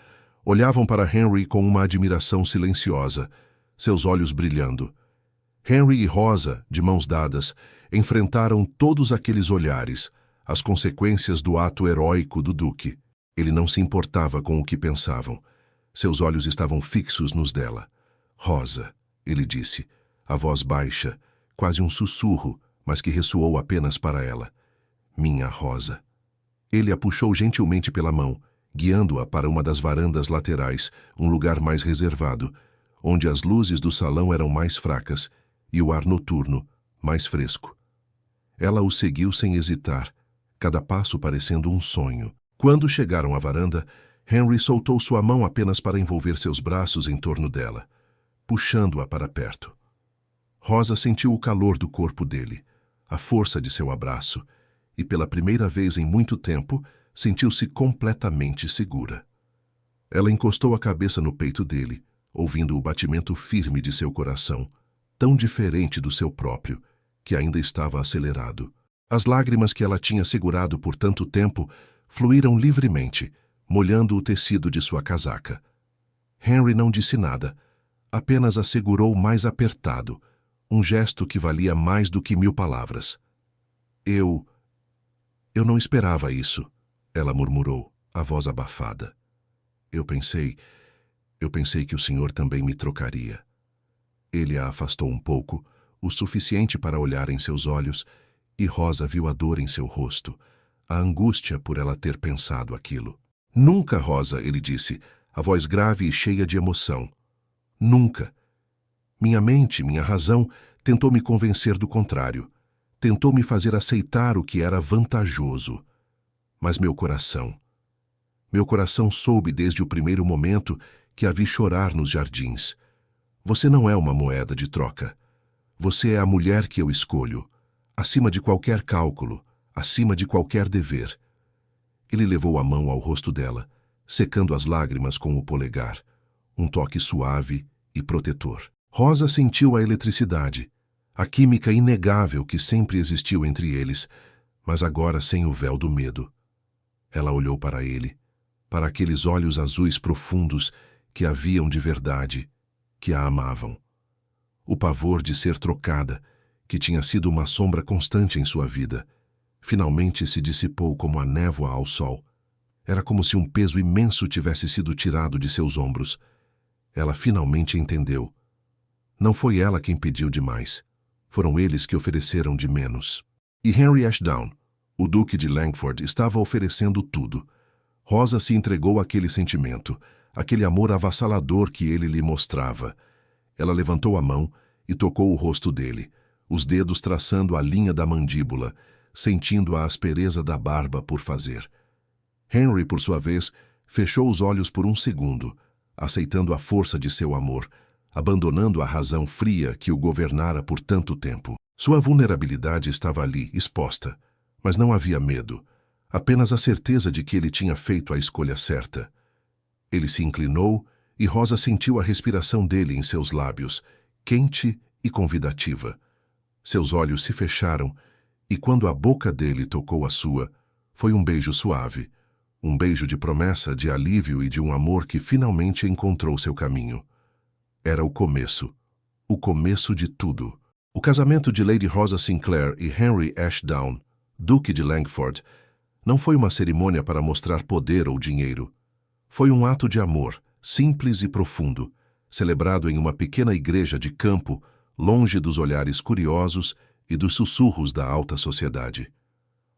olhavam para Henry com uma admiração silenciosa, seus olhos brilhando. Henry e Rosa, de mãos dadas, enfrentaram todos aqueles olhares, as consequências do ato heróico do duque. Ele não se importava com o que pensavam. Seus olhos estavam fixos nos dela. Rosa, ele disse, a voz baixa, quase um sussurro, mas que ressoou apenas para ela. Minha Rosa. Ele a puxou gentilmente pela mão, guiando-a para uma das varandas laterais, um lugar mais reservado, onde as luzes do salão eram mais fracas e o ar noturno mais fresco. Ela o seguiu sem hesitar, cada passo parecendo um sonho. Quando chegaram à varanda, Henry soltou sua mão apenas para envolver seus braços em torno dela, puxando-a para perto. Rosa sentiu o calor do corpo dele, a força de seu abraço, e pela primeira vez em muito tempo, sentiu-se completamente segura. Ela encostou a cabeça no peito dele, ouvindo o batimento firme de seu coração, tão diferente do seu próprio, que ainda estava acelerado. As lágrimas que ela tinha segurado por tanto tempo fluíram livremente, molhando o tecido de sua casaca. Henry não disse nada, apenas a segurou mais apertado, um gesto que valia mais do que 1000 palavras. Eu não esperava isso, ela murmurou, a voz abafada. Eu pensei que o senhor também me trocaria. Ele a afastou um pouco, o suficiente para olhar em seus olhos, e Rosa viu a dor em seu rosto, a angústia por ela ter pensado aquilo. Nunca, Rosa, ele disse, a voz grave e cheia de emoção. Nunca. Minha mente, minha razão, tentou me convencer do contrário. Tentou me fazer aceitar o que era vantajoso. Mas meu coração soube desde o primeiro momento que a vi chorar nos jardins. Você não é uma moeda de troca. Você é a mulher que eu escolho, acima de qualquer cálculo, acima de qualquer dever. Ele levou a mão ao rosto dela, secando as lágrimas com o polegar, um toque suave e protetor. Rosa sentiu a eletricidade, a química inegável que sempre existiu entre eles, mas agora sem o véu do medo. Ela olhou para ele, para aqueles olhos azuis profundos que a viam de verdade, que a amavam. O pavor de ser trocada, que tinha sido uma sombra constante em sua vida, finalmente se dissipou como a névoa ao sol. Era como se um peso imenso tivesse sido tirado de seus ombros. Ela finalmente entendeu. Não foi ela quem pediu demais. Foram eles que ofereceram de menos. E Henry Ashdown, o Duque de Langford, estava oferecendo tudo. Rosa se entregou àquele sentimento, aquele amor avassalador que ele lhe mostrava. Ela levantou a mão e tocou o rosto dele, os dedos traçando a linha da mandíbula, sentindo a aspereza da barba por fazer. Henry, por sua vez, fechou os olhos por um segundo, aceitando a força de seu amor, abandonando a razão fria que o governara por tanto tempo. Sua vulnerabilidade estava ali, exposta, mas não havia medo, apenas a certeza de que ele tinha feito a escolha certa. Ele se inclinou e Rosa sentiu a respiração dele em seus lábios, quente e convidativa. Seus olhos se fecharam e quando a boca dele tocou a sua, foi um beijo suave, um beijo de promessa, de alívio e de um amor que finalmente encontrou seu caminho. Era o começo de tudo. O casamento de Lady Rosa Sinclair e Henry Ashdown, Duque de Langford, não foi uma cerimônia para mostrar poder ou dinheiro. Foi um ato de amor, simples e profundo, celebrado em uma pequena igreja de campo, longe dos olhares curiosos e dos sussurros da alta sociedade.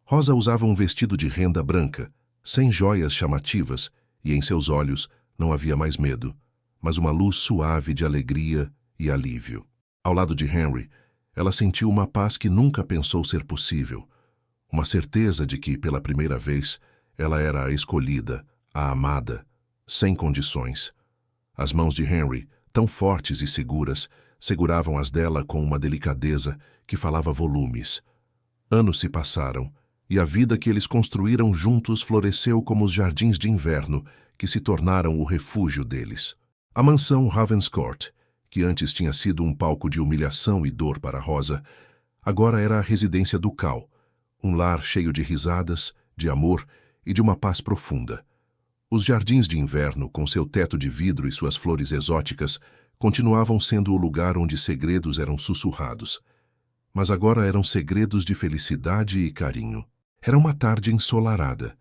Rosa usava um vestido de renda branca, sem joias chamativas, e em seus olhos não havia mais medo, mas uma luz suave de alegria e alívio. Ao lado de Henry, ela sentiu uma paz que nunca pensou ser possível, uma certeza de que, pela primeira vez, ela era a escolhida, a amada, sem condições. As mãos de Henry, tão fortes e seguras, seguravam as dela com uma delicadeza que falava volumes. Anos se passaram, e a vida que eles construíram juntos floresceu como os jardins de inverno que se tornaram o refúgio deles. A mansão Ravenscourt, que antes tinha sido um palco de humilhação e dor para Rosa, agora era a residência ducal, um lar cheio de risadas, de amor e de uma paz profunda. Os jardins de inverno, com seu teto de vidro e suas flores exóticas, continuavam sendo o lugar onde segredos eram sussurrados. Mas agora eram segredos de felicidade e carinho. Era uma tarde ensolarada,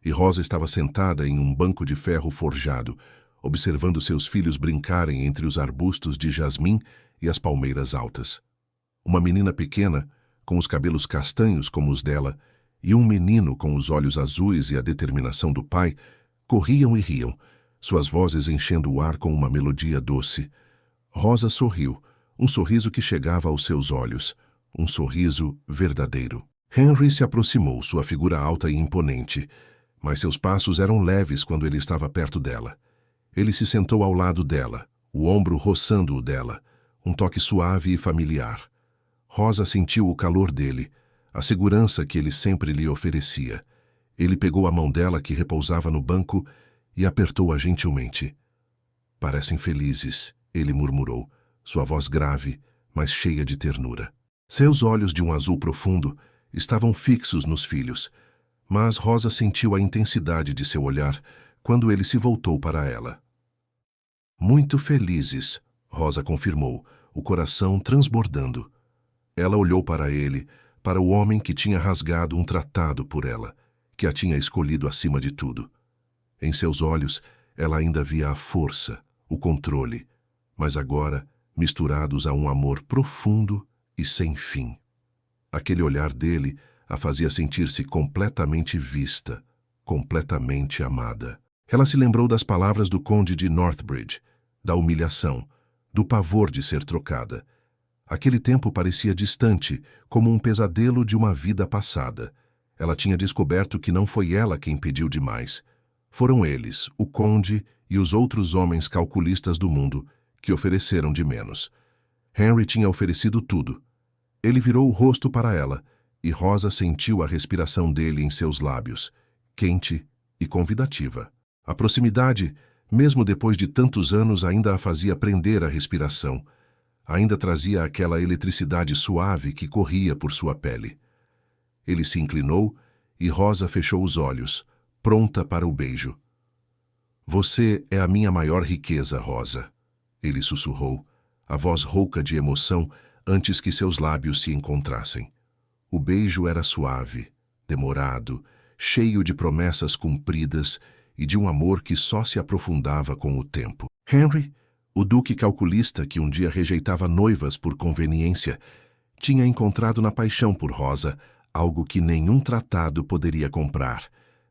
e Rosa estava sentada em um banco de ferro forjado, observando seus filhos brincarem entre os arbustos de jasmim e as palmeiras altas. Uma menina pequena, com os cabelos castanhos como os dela, e um menino com os olhos azuis e a determinação do pai, corriam e riam, suas vozes enchendo o ar com uma melodia doce. Rosa sorriu, um sorriso que chegava aos seus olhos, um sorriso verdadeiro. Henry se aproximou, sua figura alta e imponente, mas seus passos eram leves quando ele estava perto dela. Ele se sentou ao lado dela, o ombro roçando o dela, um toque suave e familiar. Rosa sentiu o calor dele, a segurança que ele sempre lhe oferecia. Ele pegou a mão dela que repousava no banco e apertou-a gentilmente. "Parecem felizes", ele murmurou, sua voz grave, mas cheia de ternura. Seus olhos de um azul profundo estavam fixos nos filhos, mas Rosa sentiu a intensidade de seu olhar quando ele se voltou para ela. "Muito felizes", Rosa confirmou, o coração transbordando. Ela olhou para ele, para o homem que tinha rasgado um tratado por ela, que a tinha escolhido acima de tudo. Em seus olhos, ela ainda via a força, o controle, mas agora misturados a um amor profundo e sem fim. Aquele olhar dele a fazia sentir-se completamente vista, completamente amada. Ela se lembrou das palavras do conde de Northbridge, da humilhação, do pavor de ser trocada. Aquele tempo parecia distante, como um pesadelo de uma vida passada. Ela tinha descoberto que não foi ela quem pediu demais. Foram eles, o conde e os outros homens calculistas do mundo, que ofereceram de menos. Henry tinha oferecido tudo. Ele virou o rosto para ela, e Rosa sentiu a respiração dele em seus lábios, quente e convidativa. A proximidade, mesmo depois de tantos anos, ainda a fazia prender a respiração. Ainda trazia aquela eletricidade suave que corria por sua pele. Ele se inclinou e Rosa fechou os olhos, pronta para o beijo. "Você é a minha maior riqueza, Rosa", ele sussurrou, a voz rouca de emoção antes que seus lábios se encontrassem. O beijo era suave, demorado, cheio de promessas cumpridas e de um amor que só se aprofundava com o tempo. Henry, o duque calculista que um dia rejeitava noivas por conveniência, Tinha encontrado na paixão por Rosa algo que nenhum tratado poderia comprar,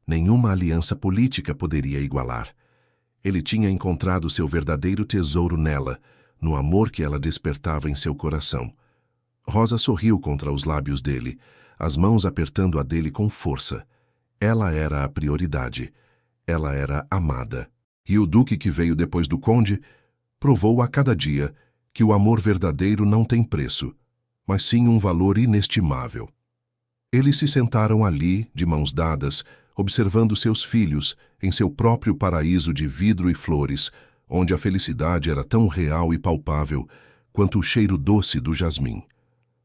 nenhuma aliança política poderia igualar. Ele tinha encontrado seu verdadeiro tesouro nela, no amor que ela despertava em seu coração. Rosa sorriu contra os lábios dele, as mãos apertando a dele com força. Ela era a prioridade. Ela era amada. E o duque que veio depois do conde provou a cada dia que o amor verdadeiro não tem preço, mas sim um valor inestimável. Eles se sentaram ali, de mãos dadas, observando seus filhos em seu próprio paraíso de vidro e flores, onde a felicidade era tão real e palpável quanto o cheiro doce do jasmim.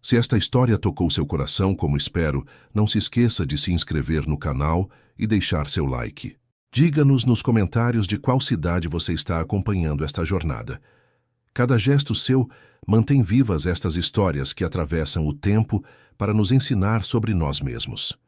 Se esta história tocou seu coração, como espero, não se esqueça de se inscrever no canal e deixar seu like. Diga-nos nos comentários de qual cidade você está acompanhando esta jornada. Cada gesto seu mantém vivas estas histórias que atravessam o tempo para nos ensinar sobre nós mesmos.